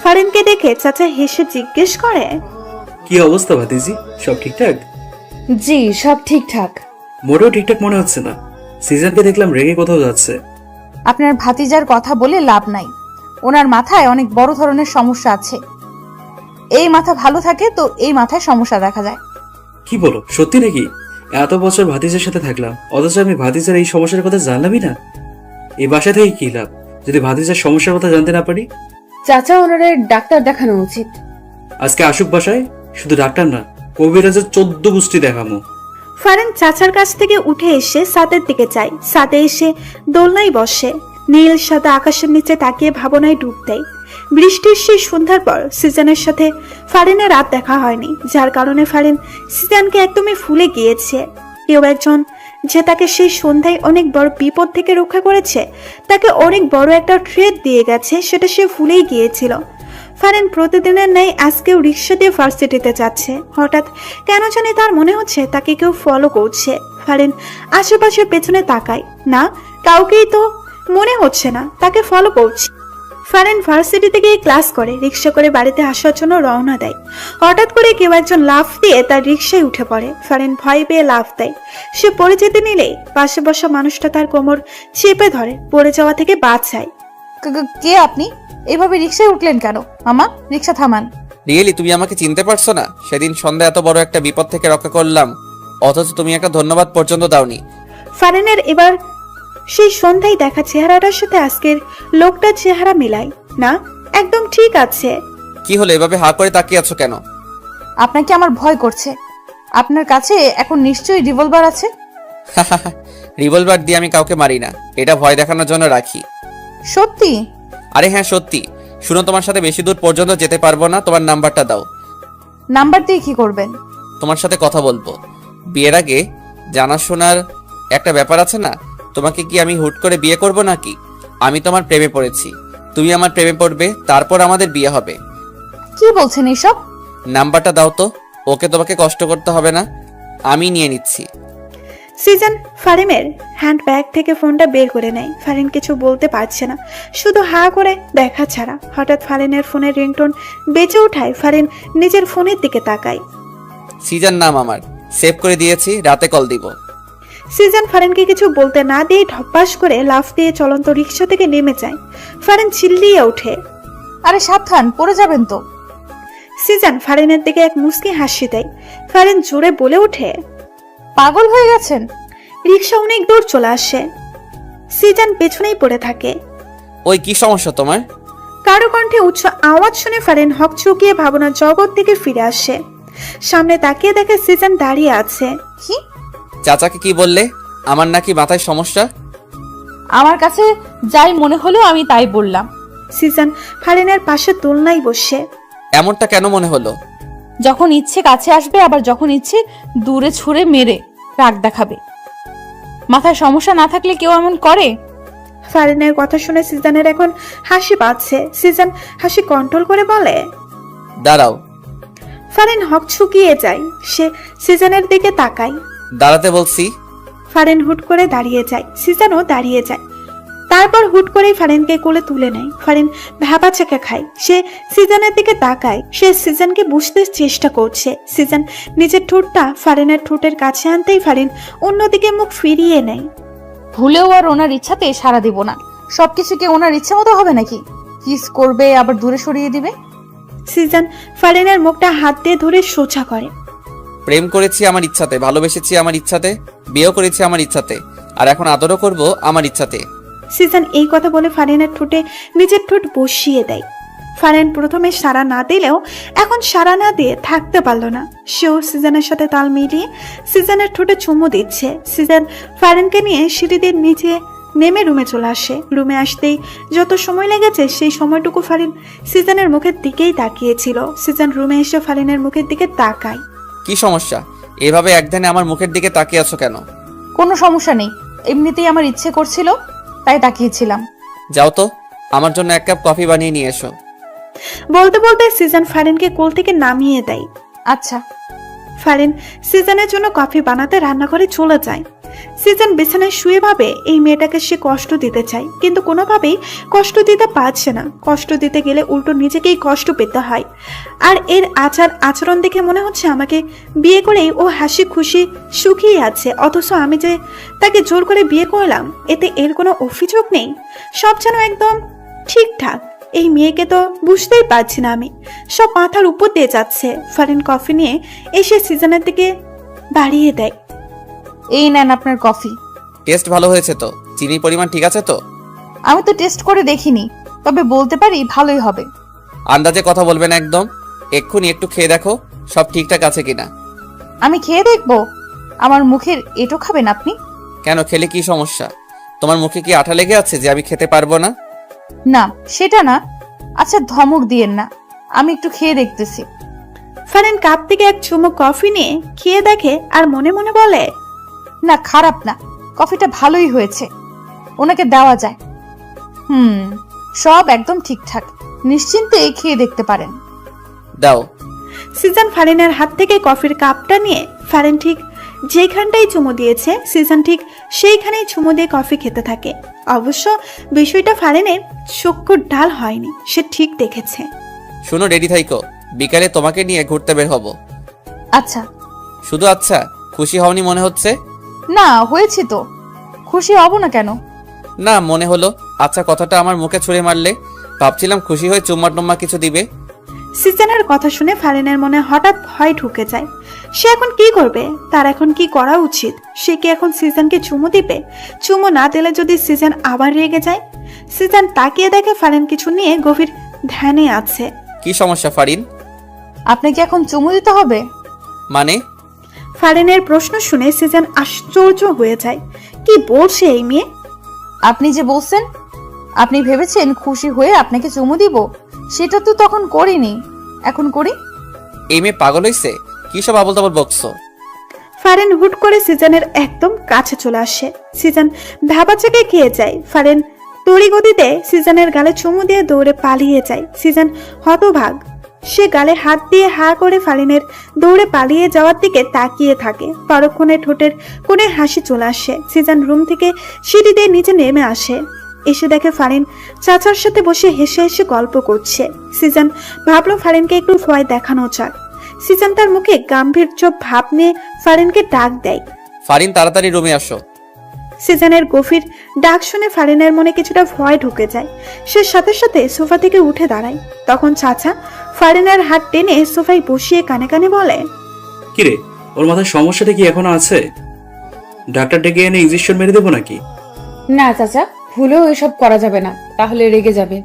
ফারিনকে দেখে চাচা হেসে জিজ্ঞেস করে, কি অবস্থা ভাতিজি, সব ঠিকঠাক? জি সব ঠিকঠাক। মোটেও ঠিকঠাক মনে হচ্ছে না। সিজনকে দেখলাম রেগে কোথাও যাচ্ছে। আপনার ভাতিজার কথা বলে লাভ নাই। ওনার মাথায় অনেক বড় ধরনের সমস্যা আছে। এই মাথা ভালো থাকে তো এই মাথায় সমস্যা দেখা যায়। কি বলো, সত্যি নাকি? এত বছর ভাতিজার সাথে থাকলাম, অথচ আমি ভাতিজার এই সমস্যার কথা জানলামই না। এই বাসা থেকে কি লাভ যদি ভাতিজার সমস্যার কথা জানতে না পারি? চাচা, ওনারে ডাক্তার দেখানো উচিত। আজকে আসুক বাসায়, শুধু ডাক্তার না, কবিরাজের 14 গোষ্ঠী দেখামো। ফারিন চাচার কাছ থেকে উঠে এসে সাদের দিকে যায়। সাদে এসে দোলনায় বসে। নীল সাদা আকাশের নিচে তাকিয়ে ভাবনায় ডুব দেয়। বৃষ্টির সেই সন্ধ্যার পর সিজনের সাথে ফারিনের রাত দেখা হয়নি, যার কারণে ফারিন সিজনকে একদমই ভুলে গিয়েছে। কেউ একজন যে তাকে সেই সন্ধ্যায় অনেক বড় বিপদ থেকে রক্ষা করেছে, তাকে অনেক বড় একটা ট্রিট দিয়ে গেছে, সেটা সে ভুলেই গিয়েছিল। ফারিন প্রতিদিনের ন্যায় আজকেও রিক্সা দিয়ে ভার্সিটিতে যাচ্ছে। হঠাৎ কেন জানি তার মনে হচ্ছে তাকে কেউ ফলো করছে। ফারিন আশেপাশের পেছনে তাকায়, না কাউকেই তো মনে হচ্ছে না তাকে ফলো করছে। ফারিন ভার্সিটিতে গিয়ে ক্লাস করে রিক্সা করে বাড়িতে আসার জন্য রওনা দেয়। হঠাৎ করে কেউ একজন লাফ দিয়ে তার রিক্সায় উঠে পড়ে। ফারিন ভয় পেয়ে লাফ দেয়। সে পড়ে যেতে নিলেই পাশে বসা মানুষটা তার কোমর চেপে ধরে পড়ে যাওয়া থেকে বাঁচায়। কে আপনি? এভাবে রিক্সায় উঠলেন কেন? মামা, রিক্সা থামান। রিয়েলি তুমি আমাকে চিনতে পারছো না? সেদিন সন্ধ্যা এত বড় একটা বিপদ থেকে রক্ষা করলাম, অথচ তুমি একটা ধন্যবাদ পর্যন্ত দাওনি। ফারিনের এবার সেই সন্ধ্যায় দেখা চেহারাটার সাথে আজকের লোকটার চেহারা মিলাই না, একদম ঠিক আছে। কি হলো, এভাবে হা করে তাকিয়ে আছো কেন? আপনাকে আমার ভয় করছে। আপনার কাছে এখন নিশ্চয়ই রিভলভার আছে। রিভলভার দিয়ে আমি কাউকে মারি না, এটা ভয় দেখানোর জন্য রাখি। সত্যি? আরে হ্যাঁ সত্যি। শুনো, তোমার সাথে বেশি দূর পর্যন্ত যেতে পারবো না, তোমার নাম্বারটা দাও। নাম্বার দিয়ে কি করবেন? তোমার সাথে কথা বলবো। বিয়ের আগে জানাশোনার একটা ব্যাপার আছে না? তোমাকে কি আমি হুট করে বিয়ে করব নাকি? আমি তোমার প্রেমে পড়েছি, তুমি আমার প্রেমে পড়বে, তারপর আমাদের বিয়ে হবে। কি বলছেন এসব? নাম্বারটা দাও তো, ওকে তোমাকে কষ্ট করতে হবে না, আমি নিয়ে নিচ্ছি। সিজন ফারিনের হ্যান্ড ব্যাগ থেকে ফোনটা বের করে নেয়। ফারিন কিছু বলতে পারছে না, শুধু হা করে দেখা ছাড়া। হঠাৎ ফারিনের ফোনের রিংটোন বেজে ওঠায়। ফারিন নিজের ফোনের দিকে তাকায়। সিজান নাম আমার, সেভ করে দিয়েছি, রাতে কল দিব। সিজন ফারিনকে কিছু বলতে না দিয়ে ঢপাস করে লাফ দিয়ে চলন্ত রিক্সা থেকে নেমে যায়। ফারিন চিল্লিয়ে ওঠে, আরে সাবধান, পড়ে যাবেন তো। সিজন ফারিনের দিকে এক মুচকি হাসি দেয়। ফারিন জোরে বলে ওঠে, পাগল হয়ে গেছেন? রিক্সা অনেক দূর চলে আসে। সিজন পেছনেই পড়ে থাকে। ওই কি সমস্যা তোমার? কারো কণ্ঠে উচ্চ আওয়াজ শুনে ফারিন হকচকিয়ে ভাবনার জগৎ থেকে ফিরে আসে। সামনে তাকিয়ে দেখে সিজন দাঁড়িয়ে আছে। কি? চাচাকে কি বললে? আমার নাকি মাথায় সমস্যা? আমার কাছে যাই মনে হলো আমি তাই বললাম। সিজন ফারিনের পাশে দোলনায় বসে। এমনটা কেন মনে হলো? যখন ইচ্ছে কাছে আসবে, আবার যখন ইচ্ছে দূরে ছুঁড়ে মেরে রাগ দেখাবে। মাথায় সমস্যা না থাকলে কেউ এমন করে? ফারিনের কথা শুনে সিজনের এখন হাসি পাচ্ছে। সিজন হাসি কন্ট্রোল করে বলে, দাঁড়াও। ফারিন হকচকিয়ে যায়। সে সিজনের দিকে তাকায়। দাঁড়াতে বলছি। ফারিন হুট করে দাঁড়িয়ে যায়। সিজনও দাঁড়িয়ে যায়। তারপর হুট করেই ফারিনকে কোলে তুলে নেয়। ফারিন ভাবা চেকে খায়। সে সিজনের দিকে তাকায়। সে সিজনকে বুঝতে চেষ্টা করছে। সিজন নিজের ঠোঁটটা ফারিনের ঠোঁটের কাছে আনতেই ফারিন অন্যদিকে মুখ ফিরিয়ে নেয়। ভুলেও আর ওনার ইচ্ছাতে সাড়া দিব না। সবকিছু কি ওনার ইচ্ছা মতো হবে নাকি? কিস করবে আবার দূরে সরিয়ে দিবে। সিজন ফারিনের মুখটা হাত দিয়ে ধরে সোজা করে। প্রেম করেছি আমার ইচ্ছাতে, ভালোবেসেছি আমার ইচ্ছাতে, বিয়েও করেছি আমার ইচ্ছাতে, আর এখন আদরও করব আমার ইচ্ছাতে। সিজন এই কথা বলে ফারিনের ঠোঁটে নিজের ঠোঁট বসিয়ে দেয়। ফারিন প্রথমে সাড়া না দিলেও এখন সাড়া না দিয়ে থাকতে পারল না। সেও সিজনের সাথে তাল মিলিয়ে সিজনের ঠোঁটে চুমু দিচ্ছে। সিজন ফারিনকে নিয়ে সিঁড়ি দিয়ে নিচে নেমে রুমে চলে আসে। রুমে আসতেই যত সময় লেগেছে সেই সময়টুকু ফারিন সিজনের মুখের দিকেই তাকিয়েছিল। সিজন রুমে এসে ফারিনের মুখের দিকে তাকায়। কি সমস্যা? এভাবে একধানে আমার মুখের দিকে তাকিয়ে আছো কেন? কোনো সমস্যা নেই, এমনিতেই আমার ইচ্ছে করছিল তাই তাকিয়েছিলাম। যাও তো, আমার জন্য এক কাপ কফি বানিয়ে নিয়ে এসো। বলতে বলতে সিজন ফারিনকে কোল থেকে নামিয়ে দেয়। আচ্ছা। ফারিন সিজনের জন্য কফি বানাতে রান্নাঘরে চলে যায়। সিজন বিছানায় শুয়ে ভাবে এই মেয়েটাকে সে কষ্ট দিতে চায়, কিন্তু কোনোভাবেই কষ্ট দিতে পারছে না। কষ্ট দিতে গেলে উল্টো নিজেকেই কষ্ট পেতে হয়। আর এর আচরণ দেখে মনে হচ্ছে আমাকে বিয়ে করেই ও হাসি খুশি সুখী আছে, অথচ আমি যে তাকে জোর করে বিয়ে করলাম এতে এর কোনো অভিযোগ নেই। সব যেন একদম ঠিকঠাক। এই মেয়েকে তো বুঝতেই পারছি না আমি, সব মাথার উপর দিয়ে যাচ্ছে। ফারিন কফি নিয়ে এসে সিজনের দিকে বাড়িয়ে দেয়। এই নেন আপনার কফি। টেস্ট ভালো হয়েছে তো? চিনির পরিমাণ ঠিক আছে তো? আমি তো টেস্ট করে দেখিনি, তবে বলতে পারি ভালোই হবে। আন্দাজে কথা বলবে না একদম। এক্ষুনি একটু খেয়ে দেখো সব ঠিকঠাক আছে কিনা। আমি খেয়ে দেখবো? আমার মুখের এটো খাবেন আপনি? কেন, খেলে কি সমস্যা? তোমার মুখে কি আঠা লেগে আছে যে আমি খেতে পারবো না? না সেটা না। আচ্ছা ধমক দিয়েন না, আমি একটু খেয়ে দেখতেছি। ফারিন কাপ থেকে এক চুমুক কফি নিয়ে খেয়ে দেখে আর মনে মনে বলে, না খারাপ না, কফিটা ভালোই হয়েছে, ওনাকে দেওয়া যায়। সব একদম ঠিকঠাক, নিশ্চিন্তে খেয়ে দেখতে পারেন। দাও। সিজন ফারিনের হাত থেকে কফির কাপটা নিয়ে ফারিন ঠিক যেখানটাই চুমু দিয়েছে সিজন ঠিক সেইখানেই চুমু দিয়ে কফি খেতে থাকে। অবশ্য বিষয়টা ফারিনের চক্ষুর ঢাল হয়নি, সে ঠিক দেখেছে। শুনো, রেডি থাইকো, বিকালে তোমাকে নিয়ে ঘুরতে বের হব। আচ্ছা। শুধু আচ্ছা? খুশি হওনি মনে হচ্ছে? না, হয়েছি তো, খুশি হব না কেন? না, মনে হলো। আচ্ছা কথাটা আমার মুখে ছুঁড়ে মারলে, ভাবছিলাম খুশি হয়ে চুম্মা টুম্মা কিছু দিবে। সিজনের কথা শুনে ফারিনের মনে হঠাৎ ভয় ঢুকে যায়। সে এখন কি করবে? তার এখন কি করা উচিত? সে কি এখন সিজনকে চুমু দিবে? চুমু না দিলে যদি সিজন আবার রেগে যায়? সিজন তাকিয়ে দেখে ফারিন কিছু নিয়ে গভীর ধ্যানে আছে। কি সমস্যা ফারিন? আপনাকে এখন চুমু দিতে হবে? মানে? ফারিনের প্রশ্ন শুনে সিজন আশ্চর্য হয়ে যায়। কি বলছে এই মেয়ে? আপনি যে বলছেন, আপনি ভেবেছেন খুশি হয়ে আপনাকে চুমু দিব, সেটা তো তখন করিনি, এখন করি। এই মেয়ে পাগল হইছে? কি সব আবল তাবল বকছো? ফারিন হুট করে সিজনের একদম কাছে চলে আসে। সিজন ধাবাচাকে খেয়ে যায়। ফারিন তড়িগতিতে সিজনের গালে চুমু দিয়ে দৌড়ে পালিয়ে যায়। সিজন হতভাগ, সে গালে হাত দিয়ে হা করে ফারিনের দৌড়ে পালিয়ে যাওয়ার দিকে তাকিয়ে থাকে। পরক্ষণে ঠোঁটের কোণে হাসি চলে আসে। সিজন রুম থেকে সিঁড়ি দিয়ে নিচে নেমে আসে। এসে দেখে ফারিন চাচার সাথে বসে হেসে হেসে গল্প করছে। সিজন ভাবলো ফারিনকে একটু ভয় দেখানো যাক। সিজন তার মুখে গাম্ভীর্য ভাব নিয়ে ফারিনকে ডাক দেয়। ফারিন, তাড়াতাড়ি রুমে আসো। সিজনের গভীর ডাক শুনে ফারিনের মনে কিছুটা ভয় ঢুকে যায়। সে সাথে সাথে সোফা থেকে উঠে দাঁড়ায়। তখন চাচা ফারিনের হাত টেনে সোফায় বসিয়ে কানে কানে বলে, কিরে, ওর মাথায় সমস্যাটা কি এখনো আছে? ডাক্তার ডেকে এনে ইনজেকশন মেরে দেবো নাকি? না চাচা, ভুলেও এসব করা যাবে না, তাহলে রেগে যাবে।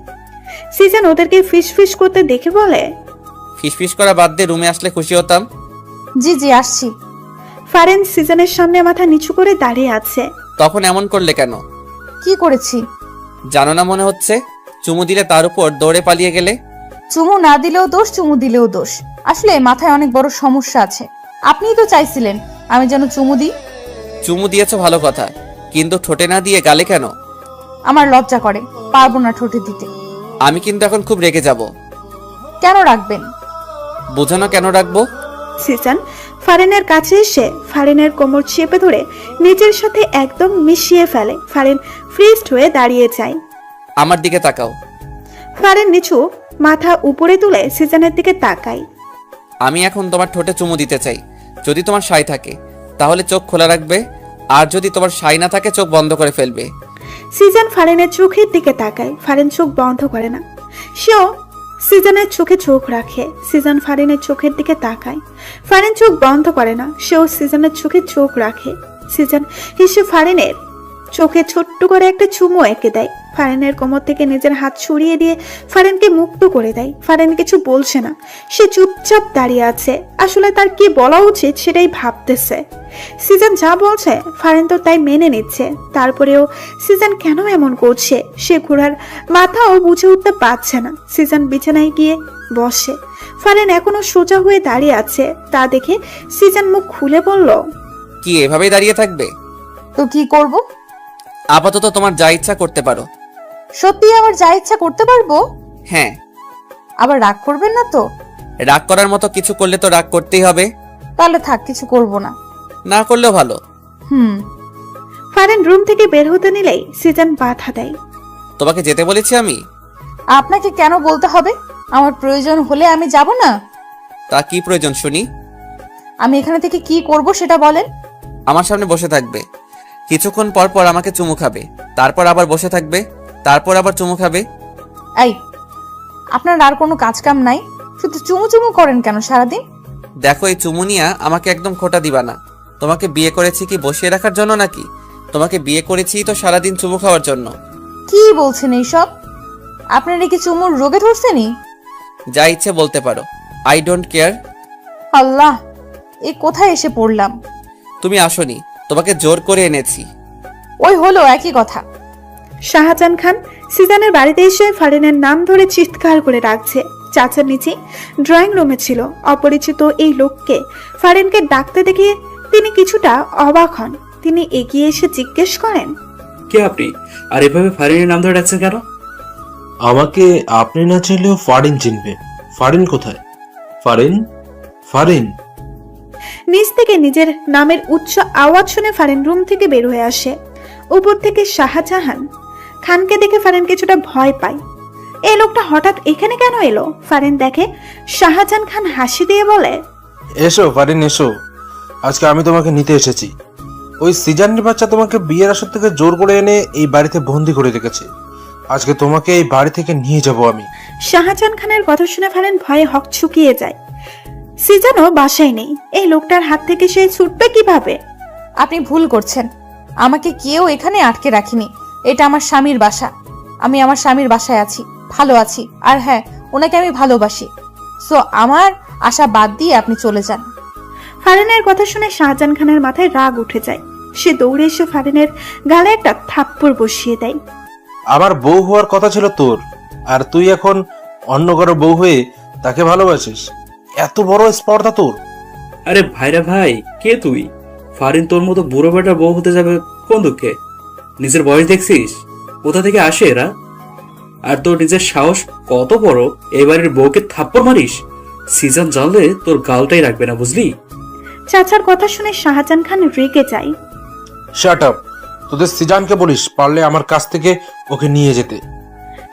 সিজন ওদেরকে ফিস ফিস করতে দেখে বলে, ফিসফিস করা বাদ দিয়ে রুমে আসলে খুশি হতাম। জি জি আসছি। ফারিন সিজনের সামনে মাথা নিচু করে দাঁড়িয়ে আছে। তখন এমন করলে কেন? কি করেছি? জানো না মনে হচ্ছে? চুমু দিলে তার উপর দৌড়ে পালিয়ে গেলে। চুমু না দিলেও দোষ, চুমু দিলেও দোষ। আসলে মাথায় অনেক বড় সমস্যা আছে। আপনিই তো চাইছিলেন আমি যেন চুমু দিই। চুমু দিয়েছো ভালো কথা, কিন্তু ঠোঁটে না দিয়ে গালে কেন? আমার লজ্জা করে, পারবো না ঠোঁটে দিতে। আমি কিন্তু এখন খুব রেগে যাব। কেন রাখবেন? বোঝানো কেন রাখবো? সিজন ফারিনের কাছে এসে ফারিনের কোমর চেপে ধরে নিজের সাথে একদম মিশিয়ে ফেলে। ফারিন ফ্রিজড হয়ে দাঁড়িয়ে যায়। আমার দিকে তাকাও। ফারিন নিচু মাথা উপরে তুলে সিজনের দিকে তাকায়। আমি এখন তোমার ঠোঁটে চুমু দিতে চাই। যদি তোমার সাই থাকে তাহলে চোখ খোলা রাখবে, আর যদি তোমার সাই না থাকে চোখ বন্ধ করে ফেলবে। সিজন ফারিনের চোখের দিকে তাকায়। ফারিন চোখ বন্ধ করে না, সেও সিজনের চোখে চোখ রাখে। সিজন ফারিনের চোখের দিকে তাকায়। ফারিন চোখ বন্ধ করে না, সেও সিজনের চোখে চোখ রাখে। সিজন হেসে ফারিনের চোখে ছোট্ট করে একটা চুমু এঁকে দেয়। ফারিনের কোমর থেকে নিজের হাত সরিয়ে দিয়ে ফারিনকে মুক্ত করে দেয়। ফারিন কিছু বলছে না, সে চুপচাপ দাঁড়িয়ে আছে। আসলে তার কি বলা উচিত সেটাই ভাবতেছে। সিজন যা বলছে ফারিন তো তাই মেনে নিচ্ছে। তারপরেও সিজন কেন এমন করছে সে ঘোড়ার মাথাও বুঝে উঠতে পারছে না। সিজন বিছানায় গিয়ে বসে। ফারিন এখনো সোজা হয়ে দাঁড়িয়ে আছে। তা দেখে সিজন মুখ খুলে বলল, কি এভাবেই দাঁড়িয়ে থাকবে? তো কি করব? আপাতত তোমার যা ইচ্ছা করতে পারো। সত্যি আবার যা ইচ্ছা করতে পারবো? হ্যাঁ। আবার রাগ করবেন না তো? রাগ করার মতো কিছু করলে তো রাগ করতেই হবে। তাহলে থাক, কিছু করব না। না করলেও ভালো। ফারিন রুম থেকে বের হতে নিলেই সিজন বাধা দেয়। তোমাকে যেতে বলেছি আমি। আপনাকে কেন বলতে হবে? আমার প্রয়োজন হলে আমি যাব না। তা কি প্রয়োজন শুনি? আমি এখানে থেকে কি করব সেটা বলেন। আমার সামনে বসে থাকবে, কিছুক্ষণ পর পর আমাকে চুমু খাবে, তারপর আবার বসে থাকবে, তারপর আবার চুমু খাবে। এই, আপনার আর কোনো কাজ কাম নাই? শুধু চুমু চুমু করেন কেন সারাদিন? দেখো, এই চুমু নিয়া আমাকে একদম খোটা দিবা না। তোমাকে বিয়ে করেছি কি বসিয়ে রাখার জন্য নাকি? তোমাকে বিয়ে করেছি তো সারাদিন চুমু খাওয়ার জন্য। কি বলছেন এইসব? আপনার কি চুমুর রোগে ধরছেনি? যা ইচ্ছে বলতে পারো, আই ডোন্ট কেয়ার। আল্লাহ, এ কোথায় এসে পড়লাম? তুমি আসোনি, তোমাকে জোর করে এনেছি। ওই হলো একই কথা। শাহজাহান খান সিজনের বাড়িতে এসে ফারিনের নাম ধরে চিৎকার করে ডাকছে। চাচার নিচে ড্রয়িং রুমে ছিল। অপরিচিত এই লোককে ফারিনকে ডাকতে দেখে তিনি কিছুটা অবাক হন। তিনি এগিয়ে এসে জিজ্ঞেস করেন, কে আপনি? আর এভাবে ফারিনের নাম ধরে ডাকছেন কেন? আমাকে আপনি না চাইলেও ফারিন চিনবে। ফারিন কোথায়? ফারিন, ফারিন। নিচ থেকে নিজের নামের উচ্চ আওয়াজ শুনে ফারিন রুম থেকে বের হয়ে আসে। উপর থেকে শাহজাহান খানকে দেখে ফারিন কিছুটা ভয় পায়। এই লোকটা হঠাৎ এখানে কেন এলো? ফারিন দেখে শাহজাহান খান হাসি দিয়ে বলে, এসো ফারিন এসো, আজকে আমি তোমাকে নিতে এসেছি। ওই সিজানের বাচ্চা তোমাকে বিয়ের আসর থেকে জোর করে এনে এই বাড়িতে বন্দি করে রেখেছে। আজকে তোমাকে এই বাড়ি থেকে নিয়ে যাব আমি। শাহজাহান খানের কথা শুনে ফারিন ভয়ে হকচকিয়ে যায়। সিজানও বাসায় নেই। এই লোকটার হাত থেকে সে ছুটবে কিভাবে? আপনি ভুল করছেন। আমাকে কেউ এখানে আটকে রাখিনি। এটা আমার স্বামীর বাসা। আমি আমার স্বামীর বাসায় আছি, ভালো আছি। আর হ্যাঁ, ওনাকে আমি ভালোবাসি। সো আমার আশা বাদ দিয়ে আপনি চলে যান। ফারিনের কথা শুনে শাহজাহান খানের মাথায় রাগ উঠে যায়। সে দৌড়ে এসে ফারিনের গালে একটা থাপ্পড় বসিয়ে দেয়। আমার বউ হওয়ার কথা ছিল তোর, আর তুই এখন অন্য কারো বউ হয়ে তাকে ভালোবাসিস? এত বড় স্পর্ধা তোর! আরে ভাইরা ভাই, কে তুই? ফারিন তোর মতো বুড়ো বেটার বউ হতে যাবে কোন দুঃখে? নিজের বয়স দেখছিস? কোথা থেকে আসে এরা? আর তোর নিজের সাহস কত বড়, এবারের বউকে থাপ্পড় মারিস? সিজন জানলে তোর গালটাই রাখবে না, বুঝলি? চাচার কথা শুনে শাহজাহান খান রেগে যায়। Shut up! তোদের সিজানকে বলিস পারলে আমার কাছ থেকে ওকে নিয়ে যেতে।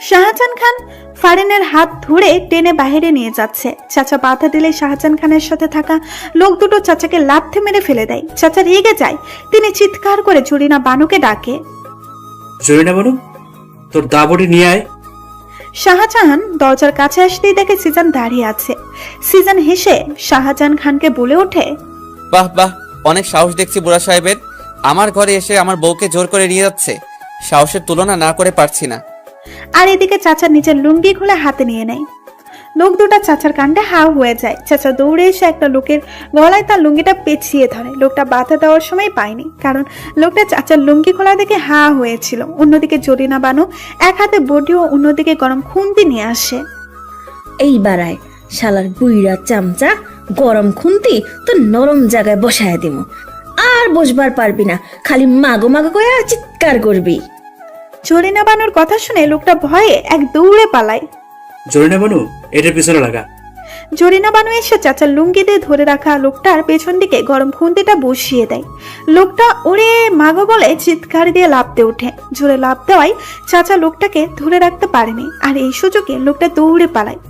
শাহজাহান খান ফারিনের হাত ধরে টেনে বাইরে নিয়ে যাচ্ছে। চাচা বাধা দিলে শাহজাহান খানের সাথে থাকা লোক দুটো চাচাকে লাথি মেরে ফেলে দেয়। চাচা রেগে যায়। তিনি চিৎকার করে জরিনা বানুকে ডাকে। জরিনা বানু, তোর দাবটি নিয়ে আয়। শাহজাহান দরজার কাছে আসতেই দেখে সিজান দাঁড়িয়ে আছে। সিজান হেসে শাহজাহান খানকে বলে ওঠে, বাহ বাহ, অনেক সাহস দেখছি বুড়া সাহেবের। আমার ঘরে এসে আমার বউকে জোর করে নিয়ে যাচ্ছে। সাহসের তুলনা না করে পারছি না। আর এদিকে চাচা নিজের লুঙ্গি খুলে হাতে নিয়ে নেয়। লোক দুটা চাচার কাণ্ডে হাও হয়ে যায়। চাচা দৌড়ে এসে একটা লোকের গলায় তার লুঙ্গিটা পেঁচিয়ে ধরে। লোকটা বাধা দেওয়ার সময় পায়নি, কারণ লোকটা চাচার লুঙ্গি খোলা দেখে হা হয়েছিল। অন্যদিকে জরিনা বানু এক হাতে বডি ও অন্যদিকে গরম খুন্তি নিয়ে আসে। এই বাড়ায় শালার বুইরা চামচা, গরম খুন্তি তো নরম জায়গায় বসায় দিমু। আর বসবার পারবি না, খালি মাগো মাগো করে চিৎকার করবি। জরিনা বানুর কথা শুনে লোকটা ভয়ে এক দৌড়ে পালায়। জরিনা বানু, এটার পিছনে লাগা। জরিনা বানু এসে চাচার লুঙ্গি দিয়ে ধরে রাখা লোকটার পেছন দিকে গরম খুন্তিটা বসিয়ে দেয়। লোকটা ওরে মাগো বলে চিৎকার দিয়ে লাফতে ওঠে। জোরে লাফ দেওয়ায় চাচা লোকটাকে ধরে রাখতে পারেনি, আর এই সুযোগে লোকটা দৌড়ে পালায়।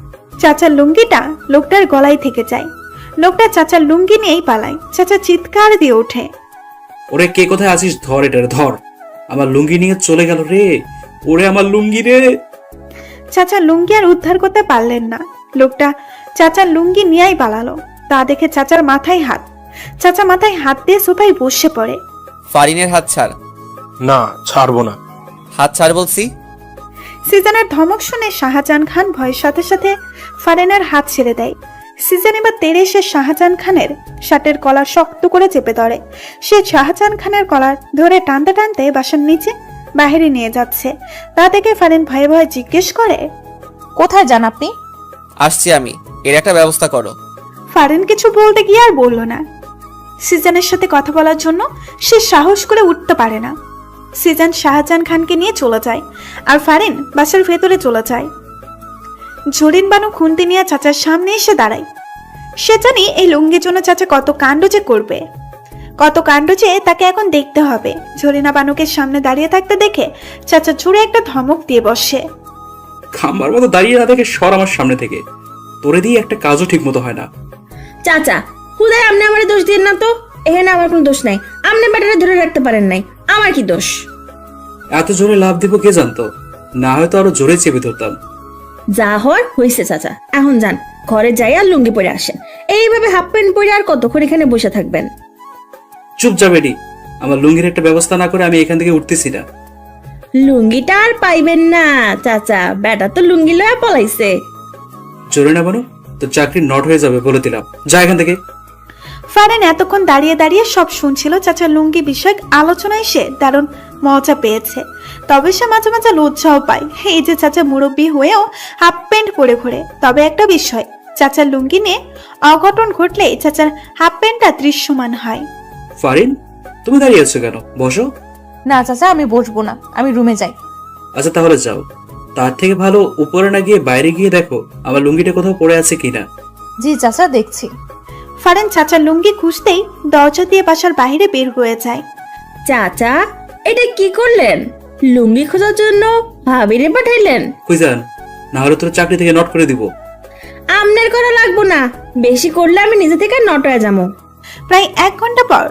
চাচার লুঙ্গিটা লোকটার গলায় থেকে যায়। লোকটা চাচার লুঙ্গি নিয়েই পালায়। চাচা চিৎকার দিয়ে ওঠে, ওরে কে কোথায় আছিস? ধর এটার, ধর। আমার লুঙ্গি নিয়ে চলে গেল রে। ওরে আমার লুঙ্গি রে। চাচা লুঙ্গি আর উদ্ধার করতে পারলেন না। লোকটা চাচার লুঙ্গি নিয়েই পালালো। তা দেখে চাচার মাথায় হাত। চাচা মাথায় হাত দিয়ে সোফায় বসে পড়ে। ফারিনের হাত ছাড়। না, ছাড়বো না। হাত ছাড় বলছি। সিজানের ধমক শুনে শাহজাহান খান ভয়ের সাথে সাথে ফারিনের হাত ছেড়ে দেয়। সিজন এবার তেড়ে এসে শাহজাহান খানের শার্টের কলার শক্ত করে চেপে ধরে। সে শাহজাহান খানের কলার ধরে টানতে টানতে বাসার নিচে বাইরে নিয়ে যাচ্ছে। তা দেখে ফারিন ভয়ে ভয়ে জিজ্ঞেস করে, কোথায় যান আপনি? আসছি আমি, এর একটা ব্যবস্থা করো। ফারিন কিছু বলতে গিয়ে আর বলল না। সিজানের সাথে কথা বলার জন্য সে সাহস করে উঠতে পারে না। সিজান শাহজাহান খানকে নিয়ে চলে যায়, আর ফারিন বাসার ভেতরে চলে যায়। জরিন বানু খুন্তি নিয়ে চাচার সামনে এসে দাঁড়ায়। সে জানি এই লুঙ্গির জন্য চাচা কত কাণ্ড যে করবে, কত কাণ্ড যে তাকে এখন দেখতে হবে। জরিনা বানুকে সামনে দাঁড়িয়ে থাকতে দেখে চাচা জোরে একটা ধমক দিয়ে বসে। খাম্বার মতো দাঁড়িয়ে না দেখে সর আমার সামনে থেকে। তোরে দিয়ে একটা কাজও ঠিক মতো হয় না। চাচা, হুদায় আপনি আমার দোষ দিন না তো। এখানে আমার কোনো দোষ নাই। আপনি ব্যাটারে ধরে রাখতে পারেন নাই, আমার কি দোষ? এত জোরে লাভ দিব কে জানতো? না হয়তো আরো জোরে চেপে ধরতাম। যা হওয়ার হয়েছে চাচা, এখন যান ঘরে যাই আর লুঙ্গি পরে আসেন। এইভাবে হাফ প্যান্ট পরে আর কতক্ষণ এখানে বসে থাকবেন? চুপ যা বেডি। আমার লুঙ্গির একটা ব্যবস্থা না করে আমি এখান থেকে উঠতেছি না। লুঙ্গিটা আর পাইবেন না চাচা, বেটা তো লুঙ্গি লয়া পলাইছে। জোরে না বানু, তোর চাকরি নট হয়ে যাবে বলে দিলাম। যা এখান থেকে। ফারিন এতক্ষণ দাঁড়িয়ে দাঁড়িয়ে সব শুনছিল। চাচার লুঙ্গি বিষয়ক আলোচনায় সে দারুণ মজা পেয়েছে, তবে সে মাঝে মাঝে লজ্জাও পায়। এই যে চাচা মুরব্বী হয়েও হাফ প্যান্ট পরে ঘোরে। তবে একটা বিষয়, চাচার লুঙ্গি নিয়ে অঘটন ঘটলে চাচার হাফ প্যান্টটা দৃশ্যমান হয়। ফারিন, তুমি দাঁড়িয়ে আছো কেন? বসো। না চাচা, আমি বসবো না, আমি রুমে যাই। আচ্ছা তাহলে যাও। তার থেকে ভালো উপরে না গিয়ে বাইরে গিয়ে দেখো আমার লুঙ্গিটা কোথাও পড়ে আছে কিনা। জি চাচা, দেখছি। ফারান চাচার লুঙ্গি খুঁজতেই দরজা দিয়ে বাসার বাইরে বের হয়ে যায়। চাচা, এটা কি করলেন? লুঙ্গি খোঁজার জন্য ভাবিরে পাঠাইলেন? কইজান, না হলে তোর চাকরি থেকে নট করে দিব। আমনের করা লাগবো না, বেশি করলে আমি নিজে থেকে নট হয়ে যাবো। প্রায় 1 ঘন্টা পর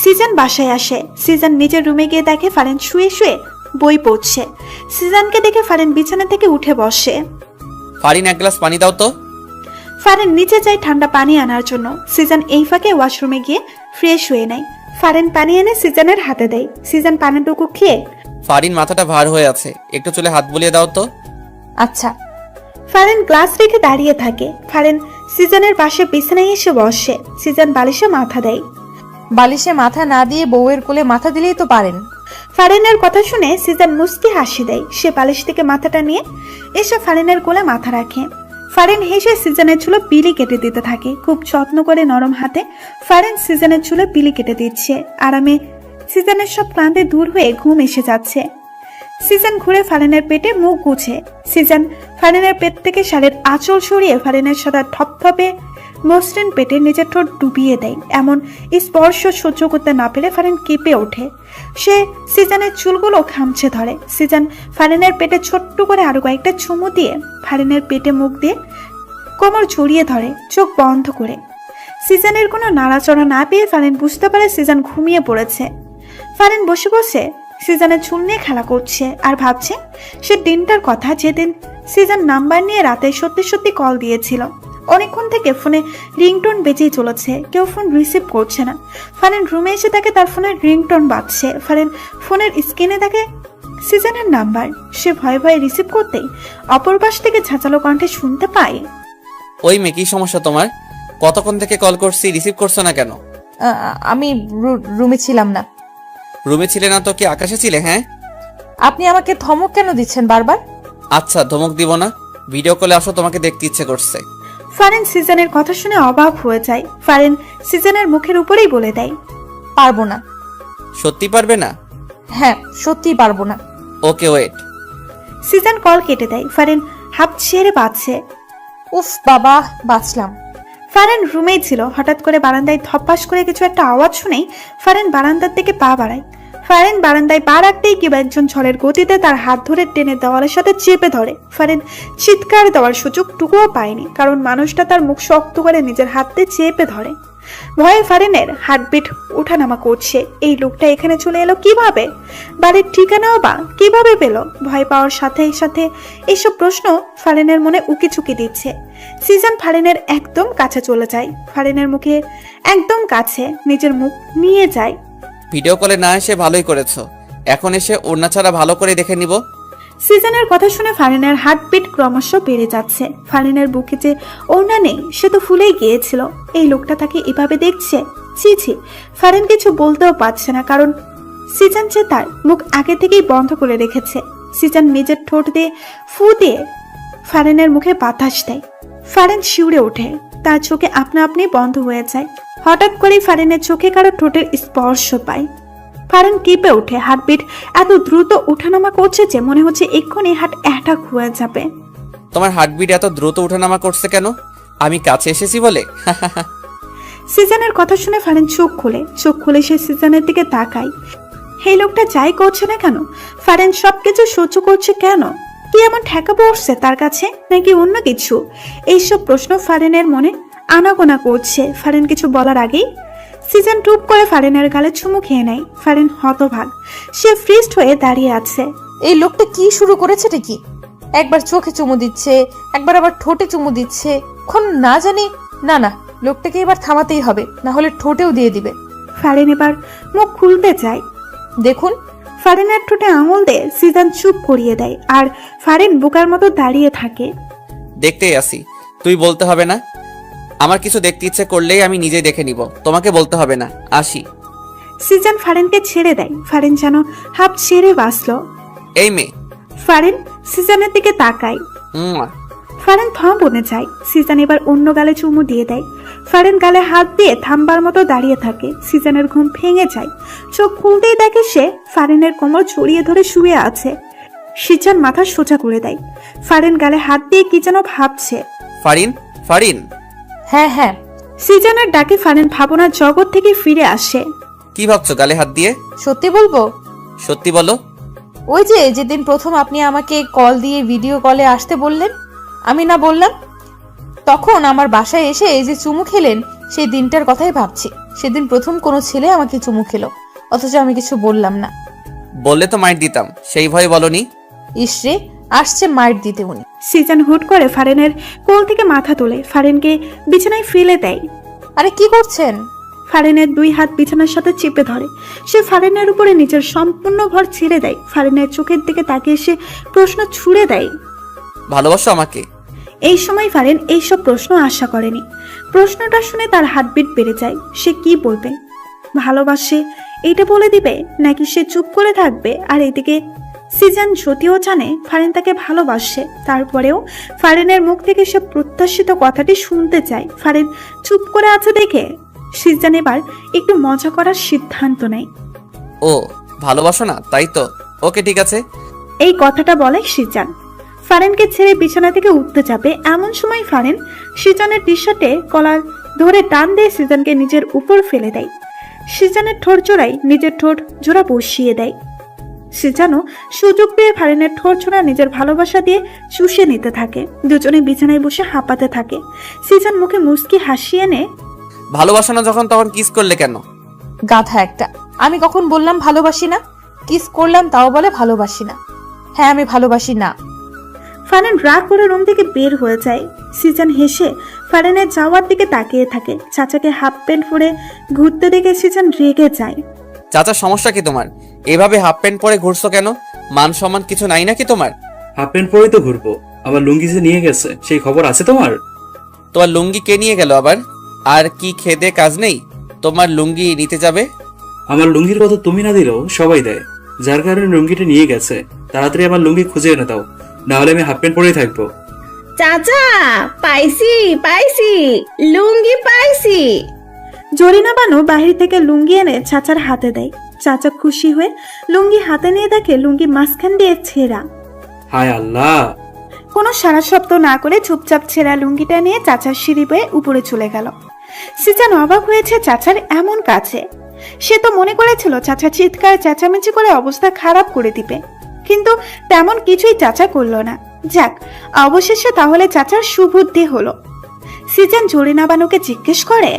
সিজন বাসায় আসে। সিজন নিজের রুমে গিয়ে দেখে ফারান শুয়ে শুয়ে বই পড়ছে। সিজনকে দেখে ফারান বিছানা থেকে উঠে বসে। ফারিন 1 গ্লাস পানি দাও তো। ফারান নিচে যায় ঠান্ডা পানি আনার জন্য। সিজন এই ফাঁকে ওয়াশরুমে গিয়ে ফ্রেশ হয়ে নেয়। ফারান পানি এনে সিজনের হাতে দেয়। সিজন পানিটুকু খেয়ে, ফারিন মাথাটা ভার হয়ে আছে, একটু চলে হাত বুলিয়ে দাও তো। আচ্ছা। ফারান গ্লাস রেখে দাঁড়িয়ে থাকে। ফারান সিজনের পাশে বিছানায় এসে বসে। সিজন বালিশে মাথা দেয়। বালিশে মাথা না দিয়ে বউয়ের কোলে মাথা দিলেই তো পারেন। ফারিনের কথা শুনে সিজন মুস্কি হাসি দেয়। সে বালিশ থেকে মাথাটা নিয়ে এসে ফারিনের কোলে মাথা রাখে। ফারিন হেসে সিজনের চুলে বিলি কেটে দিতে থাকে। খুব যত্ন করে নরম হাতে ফারিন সিজনের চুলে বিলি কেটে দিচ্ছে। আরামে সিজনের সব ক্লান্তি দূর হয়ে ঘুম এসে যাচ্ছে। সিজন ঘুরে ফারিনের পেটে মুখ গুছে। সিজন ফারিনের পেট থেকে শাড়ির আঁচল সরিয়ে ফারিনের সাদা থপথপে মসৃণ পেটে নিজের ঠোঁট ডুবিয়ে দেয়। এমন স্পর্শ সহ্য করতে না পেরে ফারিন কেঁপে ওঠে। সে সিজনের চুলগুলো খামচে ধরে। সিজন ফারিনের পেটে ছোট্ট করে আরো কয়েকটা চুমু দিয়ে ফারিনের পেটে মুখ দিয়ে কোমর জড়িয়ে ধরে, চোখ বন্ধ করে। সিজনের কোনো নাড়াচড়া না পেয়ে ফারিন বুঝতে পারে সিজন ঘুমিয়ে পড়েছে। ফারিন বসে বসে সিজনের চুল নিয়ে খেলা করছে আর ভাবছে সে দিনটার কথা, যেদিন সিজন নাম্বার নিয়ে রাতে সত্যি সত্যি কল দিয়েছিল। অনেকক্ষণ থেকে ফোনে রিংটোন বেজেই চলেছে, কেউ ফোন রিসিভ করছে না। ফারিন রুমে এসে দেখে তার ফোনের রিংটোন বাজছে। ফারিন ফোনের স্ক্রিনে দেখে সিজনের নাম্বার। সে ভয়ে ভয়ে রিসিভ করতেই অপর পাশ থেকে ঝাঁচালো কণ্ঠে শুনতে পায়, ওই মেয়ে, কি সমস্যা তোমার? কতক্ষণ থেকে কল করছি, রিসিভ করছো না কেন? আমি রুমে ছিলাম না। রুমে ছিলে না তো কি আকাশে ছিলে? হ্যাঁ। আপনি আমাকে ধমক কেন দিচ্ছেন বারবার? আচ্ছা, ধমক দিব না, ভিডিও কলে আসো, তোমাকে দেখতে ইচ্ছে করছে। ফারিন সিজনের কথা শুনে অবাক হয়ে যায়। ফারিন সিজনের মুখের উপরেই বলে দেয়, পারবো না। সত্যি পারবে না? হ্যাঁ, সত্যিই পারবো না। ওকে, ওয়েট। সিজন কল কেটে দেয়। ফারিন হাঁপ ছেড়ে বাঁচছে। উফ বাবা, বাঁচলাম। ফারিন রুমেই ছিল। হঠাৎ করে বারান্দায় ধপাস করে কিছু একটা আওয়াজ শুনেই ফারিন বারান্দার দিকে পা বাড়ায়। ফারিন বারান্দায় পা রাখতেই কেউ একজন ঝড়ের গতিতে তার হাত ধরে টেনে দেওয়ালের সাথে চেপে ধরে। ফারিন চিৎকার দেওয়ার সুযোগ টুকুও পায়নি, কারণ মানুষটা তার মুখ শক্ত করে নিজের হাত দিয়ে চেপে ধরে। ভয়ে ফারিনের হার্টবিট ওঠানামা করছে। এই লোকটা এখানে চলে এলো কিভাবে? বাড়ির ঠিকানাও বা কিভাবে পেল? ভয় পাওয়ার সাথে সাথে এইসব প্রশ্ন ফারিনের মনে উকিচুকি দিচ্ছে। সিজন ফারিনের একদম কাছে চলে যায়। ফারিনের মুখে একদম কাছে নিজের মুখ নিয়ে যায়। ভিডিও কলে না এসে ভালোই করেছো, এখন এসে ওড়না ছাড়া ভালো করে দেখে নিব। সিজনের কথা শুনে ফারিনের হার্টবিট ক্রমশ বেড়ে যাচ্ছে। ফারিনের বুকে যে ওড়না নেই সে তো ফুলেই গিয়েছিল। এই লোকটা তাকে এভাবে দেখছে। ছি ছি, ফারিন কিছু বলতেও পারছে না, কারণ সিজন যে তার মুখ আগে থেকেই বন্ধ করে রেখেছে। সিজন নিজের ঠোঁট দিয়ে ফু দিয়ে ফারিনের মুখে বাতাস দেয়। ফারিন শিউরে ওঠে, তার চোখে আপনা আপনি বন্ধ হয়ে যায়। হঠাৎ করেই ফারিনের চোখে কারো ঠোঁটের স্পর্শ পায়। ফারিন কেঁপে ওঠে। হার্টবিট এত দ্রুত ওঠানামা করছে যে মনে হচ্ছে এক্ষুনি হার্ট অ্যাটাক হয়ে যাবে। তোমার হার্টবিট এত দ্রুত ওঠানামা করছে কেন? আমি কাছে এসেছি বলে? সিজনের কথা শুনে ফারিন চোখ খুলে সে সিজনের দিকে তাকায়। এই লোকটা যাই করছে না কেন, ফারিন সবকিছু সহ্য করছে কেন? কি এমন ঠেকা পড়ছে তার কাছে, নাকি অন্য কিছু? এইসব প্রশ্ন ফারিনের মনে আনাগোনা করছে। ফারিন কিছু বলার আগেই সিজন টুপ করে ফারিনের গালে চুমু খেয়ে নেয়। ফারিন হতভাগ, সে ফ্রিস্ট হয়ে দাঁড়িয়ে আছে। এই লোকটা কি শুরু করেছে কি? একবার চোখে চুমু দিচ্ছে, একবার আবার ঠোঁটে চুমু দিচ্ছে। এখন না জানি, না না, লোকটাকে এবার থামাতেই হবে, না হলে ঠোঁটেও দিয়ে দিবে। ফারিন এবার মুখ খুলতে চায়। দেখুন, ফারিনের ঠোঁটে আঙুল দিয়ে সিজন চুপ করিয়ে দেয়, আর ফারিন বোকার মতো দাঁড়িয়ে থাকে। দেখতেই আসি, তুই বলতে হবে না। আমার কিছু দেখতে ইচ্ছে করলেই আমি নিজেই দেখে নিব, তোমাকে বলতে হবে না। আসি। সিজন ফারিনকে ছেড়ে দেয়। ফারিন যেন হাঁপ ছেড়ে বাঁচল। এই মেয়ে। ফারিন সিজনের দিকে তাকায়। ফারেন বনে যায়। সিজান এবার অন্য গালে চুমু দিয়ে দেয়। ফারেন গালে হাত দিয়ে থামবার মতো দাঁড়িয়ে থাকে। সিজানের ঘুম ভেঙে যায়। চোখ খুলতেই দেখে সে ফারেনের কোমর জড়িয়ে ধরে শুয়ে আছে। সিজান মাথা সোজা করে দেয়। ফারেন গালে হাত দিয়ে কি যেন ভাবছে। ফারিন, ফারিন। হ্যাঁ হ্যাঁ, সিজানের ডাকে ফারেন ভাবনার জগৎ থেকে ফিরে আসে। কি ভাবছো গালে হাত দিয়ে? সত্যি বলবো, সত্যি বলো। ওই যে যেদিন প্রথম আপনি আমাকে কল দিয়ে ভিডিও কলে আসতে বললেন, আমি না বললাম? তখন আমার বাসায় এসে এই যে চুমু খেলেন, সেই দিনটার কথাই ভাবছি। সেদিন প্রথম কোনো ছেলে আমাকে চুমু খেলো, অথচ আমি কিছু বললাম না। বললে তো মাইর দিতাম, সেই ভয়ে বলনি। ইসরে, আসছে মাইর দিতে উনি। সিজান হুট করে ফারেনের কোল থেকে মাথা তোলে, ফারেনকে বিছানায় ফেলে দেয়। আরে কি করছেন? ফারেনের 2 হাত বিছানার সাথে চেপে ধরে। সে ফারেনের উপরে নিজের সম্পূর্ণ ভর ছেড়ে দেয়। ফারেনের চোখের দিকে তাকিয়ে সে প্রশ্ন ছুড়ে দেয়। ভালোবাসো আমাকে? এই সময় ফারেন এইসব প্রশ্ন আশা করেনি। প্রশ্নটা শুনে তার হার্টবিট বেড়ে যায়। সে কি বলবে? ভালোবাসে এইটা বলে দিবে, নাকি সে চুপ করে থাকবে? আর এদিকে সিজান যদিও জানে ফারেন তাকে ভালোবাসে, তারপরেও ফারেনের মুখ থেকে সে প্রত্যাশিত কথাটি শুনতে চায়। ফারেন চুপ করে আছে দেখে সিজান এবার একটু মজা করার সিদ্ধান্ত নেয়। ও ভালোবাসো না, তাই তো? ওকে, ঠিক আছে। এই কথাটা বলে সিজান। ফারেনকে ছেড়ে বিছানা থেকে উঠতে যাবে, এমন সময় ফারেন সিজানের টি শার্টে কলার ধরে টান দিয়ে সিজানকে নিজের উপর ফেলে দেয়। সিজানের ঠোঁট জোড়ায় নিজের ঠোঁট জোড়া বসিয়ে দেয়। সিজানও সুযোগ পেয়ে ফারেনের ঠোঁট জোড়া নিজের ভালোবাসা দিয়ে চুষে নিতে থাকে। দুজনে বিছানায় বসে হাঁপাতে থাকে। সিজান মুখে মুচকি হাসি এনে, ভালোবাসো না যখন তখন কিস করলে কেন? গাধা একটা। আমি কখন বললাম ভালোবাসি না? কিস করলাম তাও বলে ভালোবাসি না। হ্যাঁ, আমি ভালোবাসি না। ফারেন রাগ করে রুম থেকে বের হয়ে যায়। সিজান হেসে ফারেনের যাওয়ার দিকে তাকিয়ে থাকে। চাচাকে হাফ প্যান্ট পরে ঘুরতে দেখে সিজান রেগে যায়। চাচার সমস্যা কি তোমার? এভাবে হাফ প্যান্ট পরে ঘুরছো কেন? মান সম্মান কিছু নাই নাকি তোমার? হাফ প্যান্ট পরেই তো ঘুরবো। আমার লুঙ্গি যে নিয়ে গেছে, সেই খবর আছে তোমার? তোমার লুঙ্গি কে নিয়ে গেল আবার? আর কি খেদে কাজ নেই তোমার লুঙ্গি নিতে যাবে? আমার লুঙ্গির কথা তুমি না দিলেও সবাই দেয়, যার কারণে লুঙ্গিটা নিয়ে গেছে। তাড়াতাড়ি আমার লুঙ্গি খুঁজে এনে দাও, নাহলে আমি হাফ প্যান্ট পরেই থাকবো। চাচা, পাইছি পাইছি, লুঙ্গি পাইছি। জরিনা বানু বাহির থেকে লুঙ্গি এনে চাচার হাতে দেয়। চাচা খুশি হয়ে লুঙ্গি হাতে নিয়ে দেখে লুঙ্গি মাঝখান দিয়ে ছেঁড়া। হায় আল্লাহ! কোনো সারা শব্দ না করে চুপচাপ ছেঁড়া লুঙ্গিটা নিয়ে চাচার সিঁড়ি বেয়ে উপরে চলে গেল। সিজান অবাক হয়েছে চাচার এমন কাছে। সে তো মনে করেছিল চাচা চিৎকার চেঁচামেচি করে অবস্থা খারাপ করে দিবে, কিন্তু তেমন কিছুই চাচা করলো না। যাক, অবশেষে তাহলে চাচার সুবুদ্ধি হলো। সিজান জরিনা বানুকে জিজ্ঞেস করে,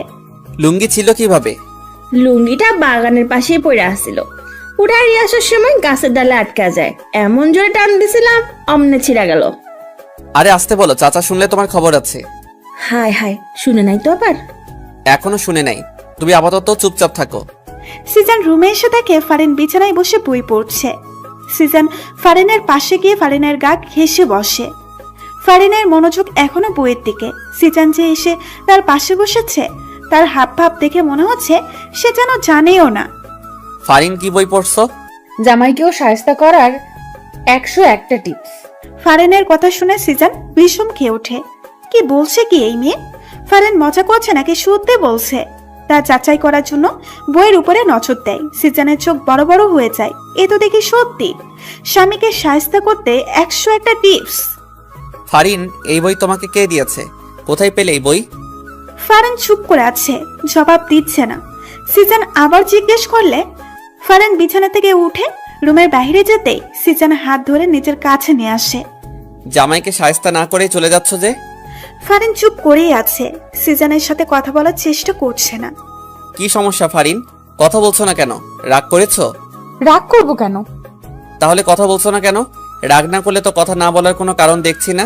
লুঙ্গি ছিল কিভাবে? লুঙ্গিটা বাগানের পাশেই পড়ে আসছিল। উঠাই আসার সময় গাছের ডালে আটকা যায়, এমন জোরে টান দিছিলাম অমনে ছিঁড়া গেল। আরে আসতে বলো, চাচা শুনলে তোমার খবর আছে। হায় হায়, শুনে নাই তো আবার? এখনো শুনে নাই, তুমি আপাতত চুপচাপ থাকো। সিজান রুমে এসে দেখে ফারেন বিছানায় বসে বই পড়ছে। সিজান ফারেনের পাশে গিয়ে ফারেনের গা ঘেঁষে বসে। ফারেনের মনোযোগ এখনো বইয়ের দিকে। সিজান যে এসে তার পাশে বসেছে, তার হাব ভাব দেখে মনে হচ্ছে সে যেন জানেও না। ফারিন, কি বই পড়ছো? জামাইকেও শায়েস্তা করার 101টা টিপস। ফারেনের কথা শুনে সিজান ভীষণ খেয়ে ওঠে। কি বলছে কি এই মেয়ে? ফারেন মজা করছে নাকি সত্যি বলছে? তা যাচাই করার জন্য বইয়ের উপরে নজর দেয়। সিজানের চোখ বড় বড় হয়ে যায়। এ তো দেখি সত্যি, স্বামীকে শায়েস্তা করতে 101টা টিপস। ফারিন, এই বই তোমাকে কে দিয়েছে? কোথায় পেলে এই বই? ফারেন চুপ করে আছে, জবাব দিচ্ছে না। সিজান আবার জিজ্ঞেস করলে ফারেন বিছানা থেকে উঠে রুমের বাইরে যেতেই সিজান হাত ধরে নিজের কাছে নিয়ে আসে। জামাইকে শায়েস্তা না করে চলে যাচ্ছ যে? ফারেন চুপ করেই আছে, সিজানের সাথে কথা বলার চেষ্টা করছে না। কি সমস্যা ফারিন? কথা বলছো না কেন? রাগ করেছো? রাগ করবো কেন? তাহলে কথা বলছো না কেন? রাগ না করলে তো কথা না বলার কোনো কারণ দেখছি না।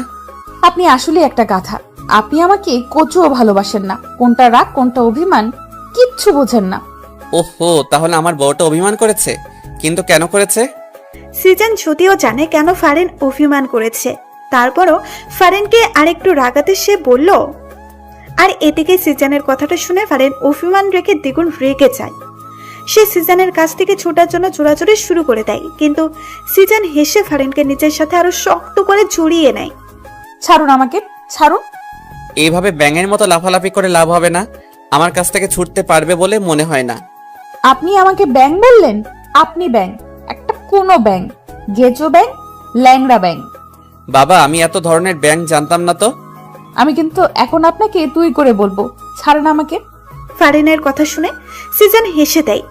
আপনি আসলে একটা গাধা। আপনি আমাকে কচুও ভালোবাসেন না। কোনটা রাগ কোনটা অভিমান কিচ্ছু বোঝেন না। ওহো, তাহলে আমার বউটা অভিমান করেছে? কিন্তু কেন করেছে? সিজান যদিও জানে কেন ফারেন অভিমান করেছে, তারপরও ফারেনকে আরেকটু রাগাতে সে বলল। আর এদিকে সিজানের কথাটা শুনে ফারেন অভিমান রেখে দ্বিগুণ রেগে যায়। সে সিজানের কাছ থেকে ছোটার জন্য জোরাজোরি শুরু করে দেয়, কিন্তু সিজান হেসে ফারেনকে নিজের সাথে আরো শক্ত করে জড়িয়ে নেয়। ছাড়ুন আমাকে, ছাড়ুন। এইভাবে ব্যাঙের মতো লাফালাফি করে লাভ হবে না। আমার কাছ থেকে ছুটতে পারবে বলে মনে হয় না। আপনি আমাকে ব্যাং বললেন? আপনি ব্যাং, একটা কোনো ব্যাং, গেজো ব্যাং, ল্যাংড়া ব্যাং। বাবা, আমি এত ধরনের ব্যাঙ জানতাম না তো। আমি কিন্তু এখন আপনাকে তুই করে বলবো, ছাড়ুন আমাকে। ফারিনের কথা শুনে সিজন হেসে দেয়।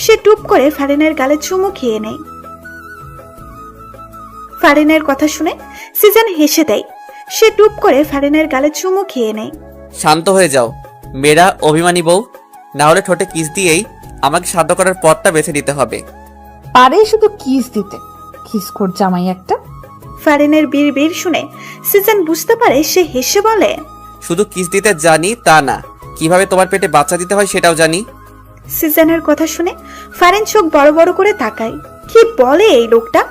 সে টুপ করে ফারিনের গালে চুমু খেয়ে নেয়। ফারিনের কথা শুনে সিজন হেসে দেয়। সে টুপ করে ফারিনের গালে চুমু খেয়ে নেয়। শান্ত হয়ে যাও মেয়েরা, অভিমানী বউ। না হলে ঠোঁটে কিস দিয়েই আমাকে শান্ত করার পথটা বেছে নিতে হবে। পারে শুধু কিস দিতে, খিসখোর জামাই একটা। ফারিনের বীর শুনে সিজন বুঝতে পারে। সে হেসে বলে, শুধু কিস দিতে জানি তা না, কিভাবে তোমার পেটে বাচ্চা দিতে হয় সেটাও জানি। সিজনের কথা শুনে ফারিন চোখ বড় বড় করে তাকায়। কি বলে এই লোকটা?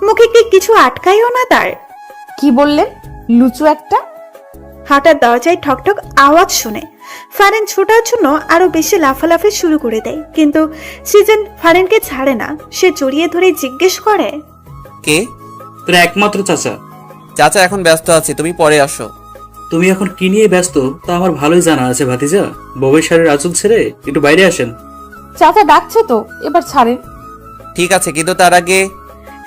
মুখে কি কিছু আটকায়ও না তার। কি বললেন? লুচু একটা। হঠাৎ দরজায় ঠকঠক আওয়াজ শুনে ফারিন ছোটার জন্য আরো বেশি লাফালাফি শুরু করে দেয়, কিন্তু সিজন ফারিনকে ছাড়ে না। সে জড়িয়ে ধরে জিজ্ঞেস করে, কে? তোর একমাত্র চাচা। চাচা এখন ব্যস্ত আছে, তুমি পরে আসো। তুমি এখন কি নিয়ে ব্যস্ত তা আমার ভালোই জানা আছে ভাতিজা। বউয়ের শাড়ির আঁচল ছেড়ে একটু বাইরে আসেন। চাচা ডাকছে তো, এবার ছাড়েন। ঠিক আছে, কিন্তু তার আগে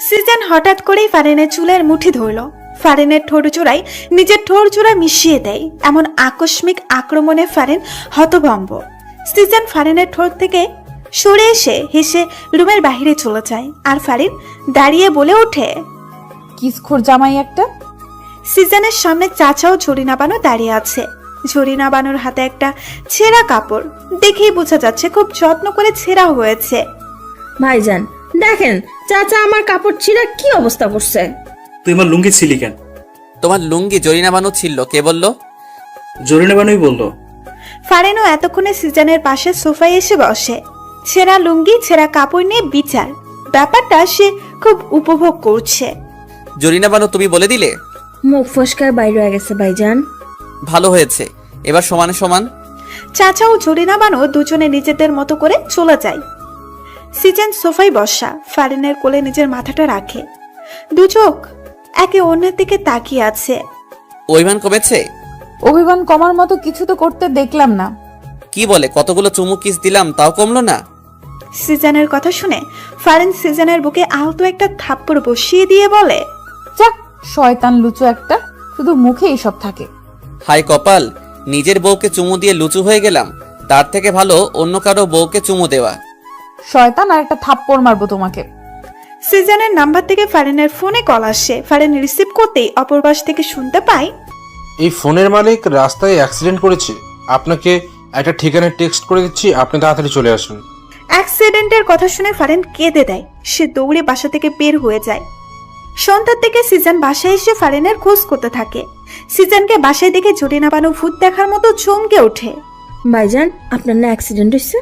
সিজন হঠাৎ করেই ফারিনের চুলের মুঠি ধরল। ফারিনের ঠোঁট জোড়ায় নিজের ঠোঁট জোড়া মিশিয়ে দেয়। এমন আকস্মিক আক্রমণে ফারিন হতভম্ব। সিজন ফারিনের ঠোঁট থেকে সরে এসে হেসে রুমের বাইরে চলে যায়। আর ফারিন দাঁড়িয়ে বলে ওঠে, কিসখোর জামাই একটা। সিজনের সামনে চাচাও ঝরিনা বানু দাঁড়িয়ে আছে। ঝরিনা বানুর হাতে একটা ছেঁড়া কাপড়। দেখেই বোঝা যাচ্ছে খুব যত্ন করে ছেঁড়া হয়েছে। ভাইজান দেখেন, চাচা আমার কাপড় ছিঁড়া কি অবস্থা করছে। তুই আমার লুঙ্গি ছিলি কেন? তোমার লুঙ্গি জরিনা বানু ছিল, কে বললো? জরিনা বানুই বললো। ফারিনও এতক্ষণে সিজনের পাশে সোফায় এসে বসে। ছেঁড়া লুঙ্গি ছেঁড়া কাপড় নিয়ে বিচার। ব্যাপারটা সে খুব উপভোগ করছে। জরিনা বানু তুমি বলে দিলে? মুখ ফসকায় বাইরে হয়ে গেছে ভাইজান। ভালো হয়েছে, এবার সমানে সমান। চাচা ও জরিনা বানু দুজনে নিজেদের মতো করে চলে যায়। সিজন সোফায় বসা, ফারিনের কোলে নিজের মাথাটা রাখে। দু চোখ একে অন্যের দিকে তাকিয়ে আছে। অভিমান কমেছে? অভিমান কমার মতো কিছু তো করতে দেখলাম না। কি বলে, কতগুলো চুমু কিস দিলাম তাও কমলো না? সিজনের কথা শুনে ফারিন সিজনের বুকে আলতো একটা থাপ্পড় বসিয়ে দিয়ে বলে, যাক, শয়তান লুচু একটা, শুধু মুখে এসব থাকে। হাই কপাল, নিজের বউকে চুমু দিয়ে লুচু হয়ে গেলাম। তার থেকে ভালো অন্য কারো বউকে চুমু দেওয়া। শয়তান, আর একটা থাপ্পড় মারবো তোমাকে। সিজনের নাম্বার থেকে ফারিনের ফোনে কল আসে। ফারিন রিসিভ করতেই অপর পাশ থেকে শুনতে পায়, এই ফোনের মালিক রাস্তায় অ্যাক্সিডেন্ট করেছে, আপনাকে একটা ঠিকানায় টেক্সট করে দিচ্ছি, আপনি তাড়াতাড়ি চলে আসুন। অ্যাক্সিডেন্টের কথা শুনে ফারিন কেঁদে দেয়। সে দৌড়ে বাসা থেকে বের হয়ে যায়। সন্ধ্যার থেকে সিজন বাসায় এসে ফারিনের খোঁজ করতে থাকে। সিজনকে বাসায় দেখে জরিনা বানু ভূত দেখার মতো চমকে ওঠে। ভাইজান আপনার না অ্যাক্সিডেন্ট হয়েছে?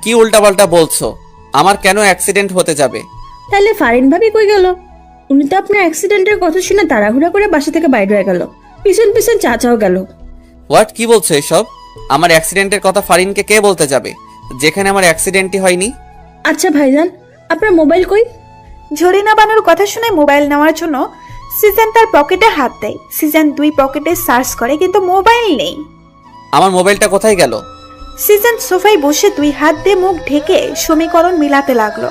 কি উল্টাপাল্টা বলছো? আমার কেন অ্যাক্সিডেন্ট হতে যাবে? তাহলে ফারিন ভাবি কই গেল? উনি তো আপনার অ্যাক্সিডেন্টের কথা শুনে তাড়াহুড়া করে বাসা থেকে বাইরে হয়ে গেল। পিছন পিছন চাচাও গেল। হোয়াট, কি বলছো এসব? আমার অ্যাক্সিডেন্টের কথা ফারিনকে কে বলতে যাবে, যেখানে আমার অ্যাক্সিডেন্টই হয়নি? আচ্ছা ভাইজান, আপনার মোবাইল কই? ঝরিনা বানুর কথা শুনে মোবাইল নেওয়ার জন্য সিজন তার পকেটে হাত দেয়। সিজন দুই পকেটে সার্চ করে, কিন্তু মোবাইল নেই। আমার মোবাইলটা কোথায় গেল? সিজন সোফায় বসে দুই হাত দিয়ে মুখ ঢেকে সমীকরণ মিলাতে লাগলো।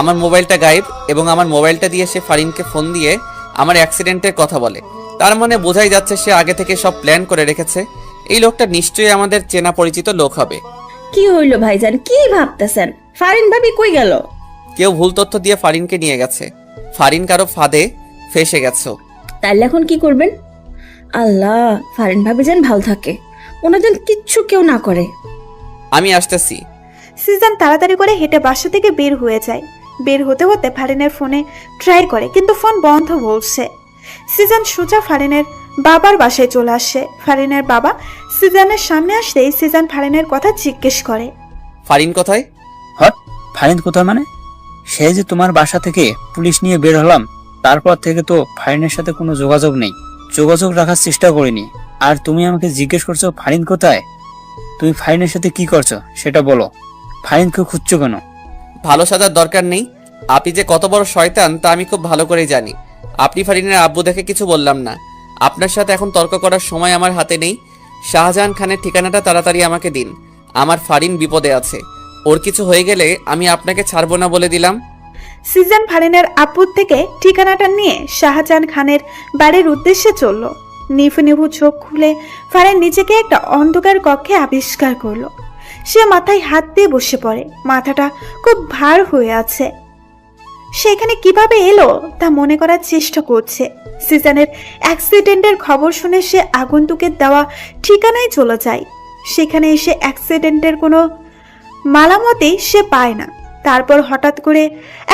আমার মোবাইলটা গায়েব, এবং আমার মোবাইলটা দিয়ে সে ফারিনকে ফোন দিয়ে আমার অ্যাক্সিডেন্টের কথা বলে। তার মানে বোঝাই যাচ্ছে সে আগে থেকে সব প্ল্যান করে রেখেছে। এই লোকটা নিশ্চয়ই আমাদের চেনা পরিচিত লোক হবে। কি হইল ভাইজান, কি ভাবতেছেন? ফারিন ভাবি কই গেল? কেউ ভুল তথ্য দিয়ে ফারিনকে নিয়ে গেছে। ফারিন কারো ফাঁদে ফেসে গেছে। তাহলে এখন কি করবেন? আল্লাহ, ফারিন ভাবি যেন ভালো থাকে, ওনা যেন কিচ্ছু কেউ না করে। আমি আসতেছি। সিজন তাড়াতাড়ি করে হেঁটে বাসা থেকে বের হয়ে যায়। বের হতে হতে ফারিনের ফোনে ট্রাই করে, কিন্তু ফোন বন্ধ বলছে। সিজন সোজা ফারিনের বাবার বাসায় চলে আসে। ফারিনের বাবা সিজনের সামনে আসতেই সিজন ফারিনের কথা জিজ্ঞেস করে, ফারিন কোথায়? হট, ফারিন কোথায় মানে? সে যে তোমার বাসা থেকে পুলিশ নিয়ে বের হলাম, তারপর থেকে তো ফারিনের সাথে কোনো যোগাযোগ নেই। যোগাযোগ রাখার চেষ্টা করিনি। আর তুমি আমাকে জিজ্ঞেস করছো ফারিন কোথায়? তুমি ফারিনের সাথে কি করছো সেটা বলো। ফারিনকে খুঁজছো কেন? ভালো সাজার দরকার নেই। আপনি যে কত বড় শয়তান তা আমি খুব ভালো করেই জানি। আপনি ফারিনের আব্বু দেখে কিছু বললাম না। আপনার সাথে এখন তর্ক করার সময় আমার হাতে নেই। শাহজাহান খানের ঠিকানাটা তাড়াতাড়ি আমাকে দিন। আমার ফারিন বিপদে আছে। ওর কিছু হয়ে গেলে আমি আপনাকে ছাড়বো না বলে দিলাম। সিজন ফারিনের আপুর থেকে ঠিকানাটা নিয়ে শাহজাহান খানের বাড়ির উদ্দেশ্যে চলল। নিভু নিভু চোখ খুলে ফারিন নিজেকে একটা অন্ধকার কক্ষে আবিষ্কার করলো। সে মাথায় হাত দিয়ে বসে পড়ে, মাথাটা খুব ভার হয়ে আছে। সেখানে কিভাবে এলো তা মনে করার চেষ্টা করছে। সিজনের অ্যাক্সিডেন্টের খবর শুনে সে আগন্তুকের দেওয়া ঠিকানায় চলে যায়। সেখানে এসে অ্যাক্সিডেন্টের কোনো মালামতেই সে পায় না। তারপর হঠাৎ করে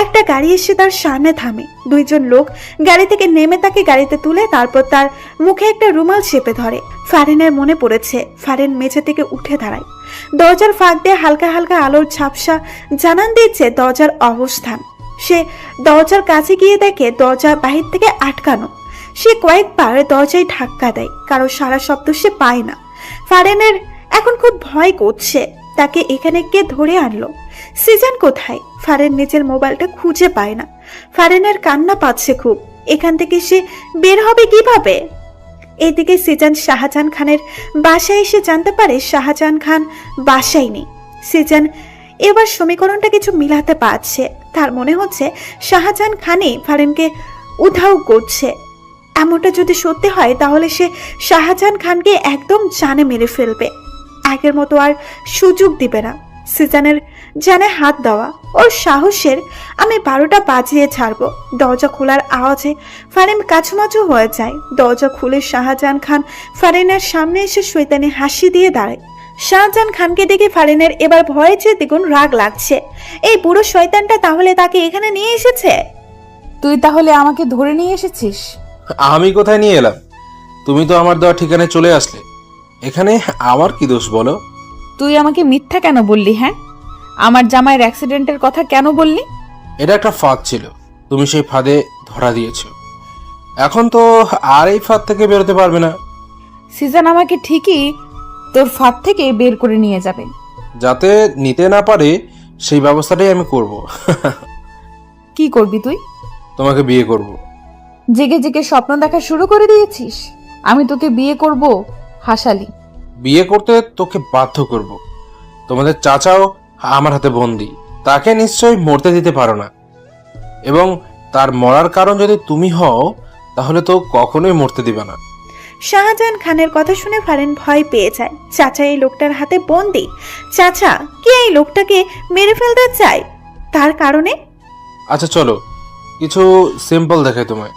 একটা গাড়ি এসে তার সামনে থামে। দুইজন লোক গাড়ি থেকে নেমে তাকে গাড়িতে তুলে তারপর তার মুখে একটা রুমাল চেপে ধরে। ফারিনের মনে পড়েছে। ফারিন মেঝে থেকে উঠে দাঁড়ায়। দরজার ফাঁক দিয়ে হালকা হালকা আলোর ঝাপসা জানান দিচ্ছে দরজার অবস্থান। সে দরজার কাছে গিয়ে দেখে দরজা বাহির থেকে আটকানো। সে কয়েকবার দরজায় ধাক্কা দেয়, কারো সারা শব্দ সে পায় না। ফারিনের এখন খুব ভয় করছে। তাকে এখানে কে ধরে আনলো? সিজন কোথায়? ফারিন নিজের মোবাইলটা খুঁজে পায় না। ফারিনের কান্না পাচ্ছে খুব। এখান থেকে সে বের হবে কিভাবে? এদিকে সিজন শাহজাহান খানের বাসায় এসে জানতে পারে শাহজাহান খান বাসায় নেই। সিজন এবার সমীকরণটা কিছু মিলাতে পারছে। তার মনে হচ্ছে শাহজাহান খানই ফারিনকে উধাও করছে। এমনটা যদি সত্যি হয় তাহলে সে শাহজাহান খানকে একদম জানে মেরে ফেলবে। আগের মতো আর সুযোগ দিবে না। সিজনের জানে হাত দেওয়া ওর সাহসের আমি 12টা বাজিয়ে ছাড়বো। দরজা খোলার আওয়াজে ফারিন কাছুমাছু হয়ে যায়। দরজা খুলে শাহজাহান খান ফারিনের সামনে এসে শয়তানি হাসি দিয়ে দাঁড়ায়। শাহজাহান খানকে দেখে ফারিনের এবার ভয়ে চেয়ে দ্বিগুণ রাগ লাগছে। এই বুড়ো শয়তানটা তাহলে তাকে এখানে নিয়ে এসেছে। তুই তাহলে আমাকে ধরে নিয়ে এসেছিস? আমি কোথায় নিয়ে এলাম? তুমি তো আমার দেওয়া ঠিকানায় চলে আসলে। এখানে আমার কি দোষ বলো? তুই আমাকে মিথ্যা কেন বললি? হ্যাঁ, আমার জামাইয়ের অ্যাক্সিডেন্টের কথা কেন বললি? এটা একটা ফাঁদ ছিল, তুমি সেই ফাঁদে ধরা দিয়েছো। এখন তো আর এই ফাঁদ থেকে বেরোতে পারবে না। সিজন আমাকে ঠিকই তোর ফাঁদ থেকে বের করে নিয়ে যাবে। যাতে নিতে না পারে সেই ব্যবস্থাটাই আমি করব। কি করবি তুই? তোমাকে বিয়ে করব। জেগে জেগে স্বপ্ন দেখা শুরু করে দিয়েছিস? আমি তোকে বিয়ে করব? হাসালি। বিয়ে করতে তোকে বাধ্য করব। তোমাদের চাচাও আমার হাতে বন্দি, তাকে নিশ্চয়ই মরতে দিতে পারো না। এবং তার মরার কারণ যদি তুমি হও তাহলে তো কখনোই মরতে দিবে না। শাহজাহান খানের কথা শুনে ফারিন ভয় পেয়ে যায়। চাচা এই লোকটার হাতে বন্দি। চাচা কি এই লোকটাকে মেরে ফেলতে চায় তার কারণে? আচ্ছা চলো কিছু সিম্পল দেখাই তোমায়।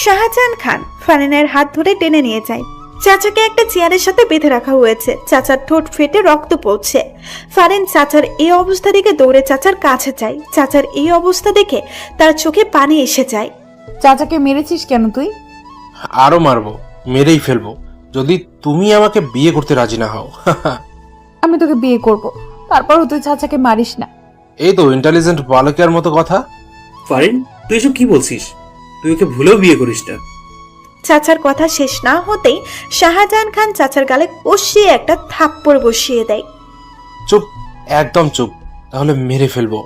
শাহজাহান খান ফারিনের হাত ধরে টেনে নিয়ে যায়। চাচাকে একটা চেয়ারের সাথে বেঁধে রাখা হয়েছে। চাচার ঠোঁট ফেটে রক্ত পড়ছে। ফারিন চাচার এই অবস্থা দেখে দৌড়ে চাচার কাছে যায়। চাচার এই অবস্থা দেখে তার চোখে পানি এসে যায়। চাচাকে মেরেছিস কেন তুই? আরো মারবো, মেরেই ফেলবো যদি তুমি আমাকে বিয়ে করতে রাজি না হও। আমি তোকে বিয়ে করব, তারপরও তুই চাচাকে মারিস না। এই তো ইন্টেলিজেন্ট বালকের মতো কথা। ফারিন, তুই এসব কি বলছিস? তুই ওকে ভুলেও বিয়ে করিস না। চাচার কথা শেষ না হতেই শাহজাহান খান চাচার গালে কষিয়ে একটা থাপ্পড় বসিয়ে দেয়। চুপ, একদম চুপ, তাহলে মেরে ফেলবো।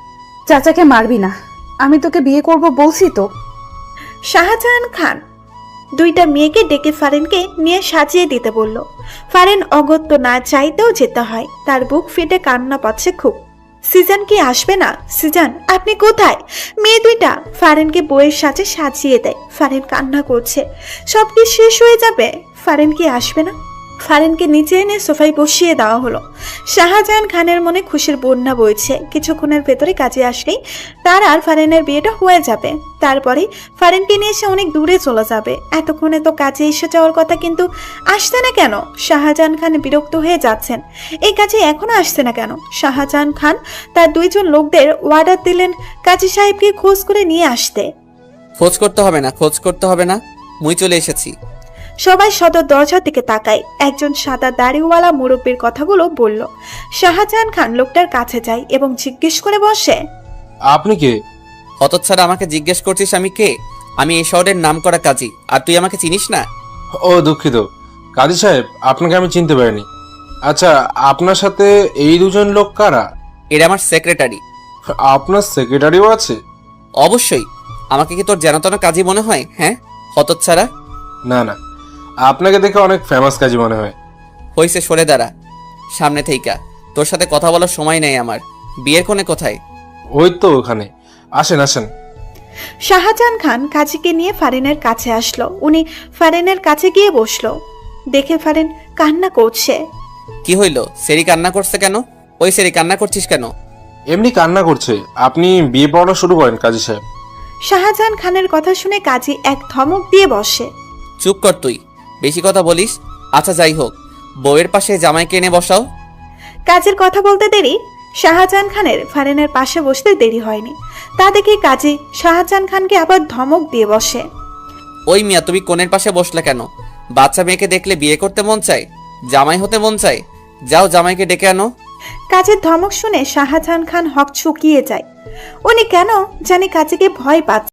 চাচাকে মারবি না, আমি তোকে বিয়ে করব বলছি তো। শাহজাহান খান দুইটা মেয়েকে ডেকে ফারিনকে নিয়ে সাজিয়ে দিতে বলল। ফারিন অগত্য না চাইতেও যেতে হয়। তার বুক ফেটে কান্না পাচ্ছে খুব। সিজন কি আসবে না? সিজন আপনি কোথায়? মেয়ে দুইটা ফারিনকে বইয়ের সাথে সাজিয়ে দেয়। ফারিন কান্না করছে। সব কি শেষ হয়ে যাবে? ফারিন কি আসবে না? ফারিনকে নিচে এনে সোফায় বসিয়ে দেওয়া হলো। শাহজাহান খানের মনে খুশির বন্যা বইছে। কিছুক্ষণের ভেতরে কাজে আসলেই তার আর ফারিনের বিয়েটা হয়ে যাবে। তারপরে ফারিনকে নিয়ে এসে অনেক দূরে চলে যাবে। এতক্ষণে তো কাজে এসে যাওয়ার কথা, কিন্তু আসছে না কেন? শাহজাহান খান বিরক্ত হয়ে যাচ্ছেন। এই কাজে এখনো আসছে না কেন? শাহজাহান খান তার দুইজন লোকদের অর্ডার দিলেন কাজী সাহেবকে খোঁজ করে নিয়ে আসতে। খোঁজ করতে হবে না, খোঁজ করতে হবে না, মুই চলে এসেছি। সবাই সদর দরজার দিকে তাকায়। একজন সাদা দাড়িওয়ালা মুরব্বীর কথাগুলো বলল। শাহজাহান খান লোকটার কাছে যায় এবং জিজ্ঞেস করে বসে, আপনি কে? হতচ্ছাড়া, আমাকে জিজ্ঞেস করছিস আমি কে? আমি এই শহরের নামকরা কাজী, আর তুই আমাকে চিনিস না? ও দুঃখিত কাজী সাহেব, আপনাকে আমি চিনতে পারিনি। আচ্ছা, আপনার সাথে এই দুজন লোক কারা? এরা আমার সেক্রেটারি। আপনার সেক্রেটারিও আছে? অবশ্যই। আমাকে কি তোর জানাতনা কাজী মনে হয়? হ্যাঁ হতচ্ছাড়া। না না, আপনাকে দেখে অনেক ফেমাস কাজী মনে হয়। হইছে, সরে দাঁড়া সামনে থেইকা। তোর সাথে কথা বলার সময় নেই আমার। বিয়ের কোণে কোথায়? ওই তো ওখানে, আসেন আসেন। শাহজাহান খান কাজীকে নিয়ে ফারিনের কাছে আসলো। উনি ফারিনের কাছে গিয়ে বসলো। দেখে ফারিন কান্না করছে। কি হইল? সেরি কান্না করছে কেন? ওই সেরি কান্না করছিস কেন? এমনি কান্না করছে। আপনি বিয়ে পড়ানো শুরু করেন কাজী সাহেব। শাহজাহান খানের কথা শুনে কাজী এক ধমক দিয়ে বসে। চুপ কর তুই, বেশি কথা বলিস। আচ্ছা যাই হোক, বউয়ের পাশে জামাইকে এনে বসাও। কাজীর কথা বলতে দেরি শাহজাহান খানের ফারিনের পাশে বসতে দেরি হয়নি। তা দেখে কাজী শাহজাহান খানকে আবার ধমক দিয়ে বসে। ওই মিয়া, তুমি কোণের পাশে বসলে কেন? বাচ্চা মেয়েকে দেখলে বিয়ে করতে মন চায়, জামাই হতে মন চায়? যাও জামাইকে ডেকে আনো। কাজীর ধমক শুনে শাহজাহান খান হক চুকিয়ে যায়। উনি কেন জানি কাজীকে ভয় পাচ্ছে।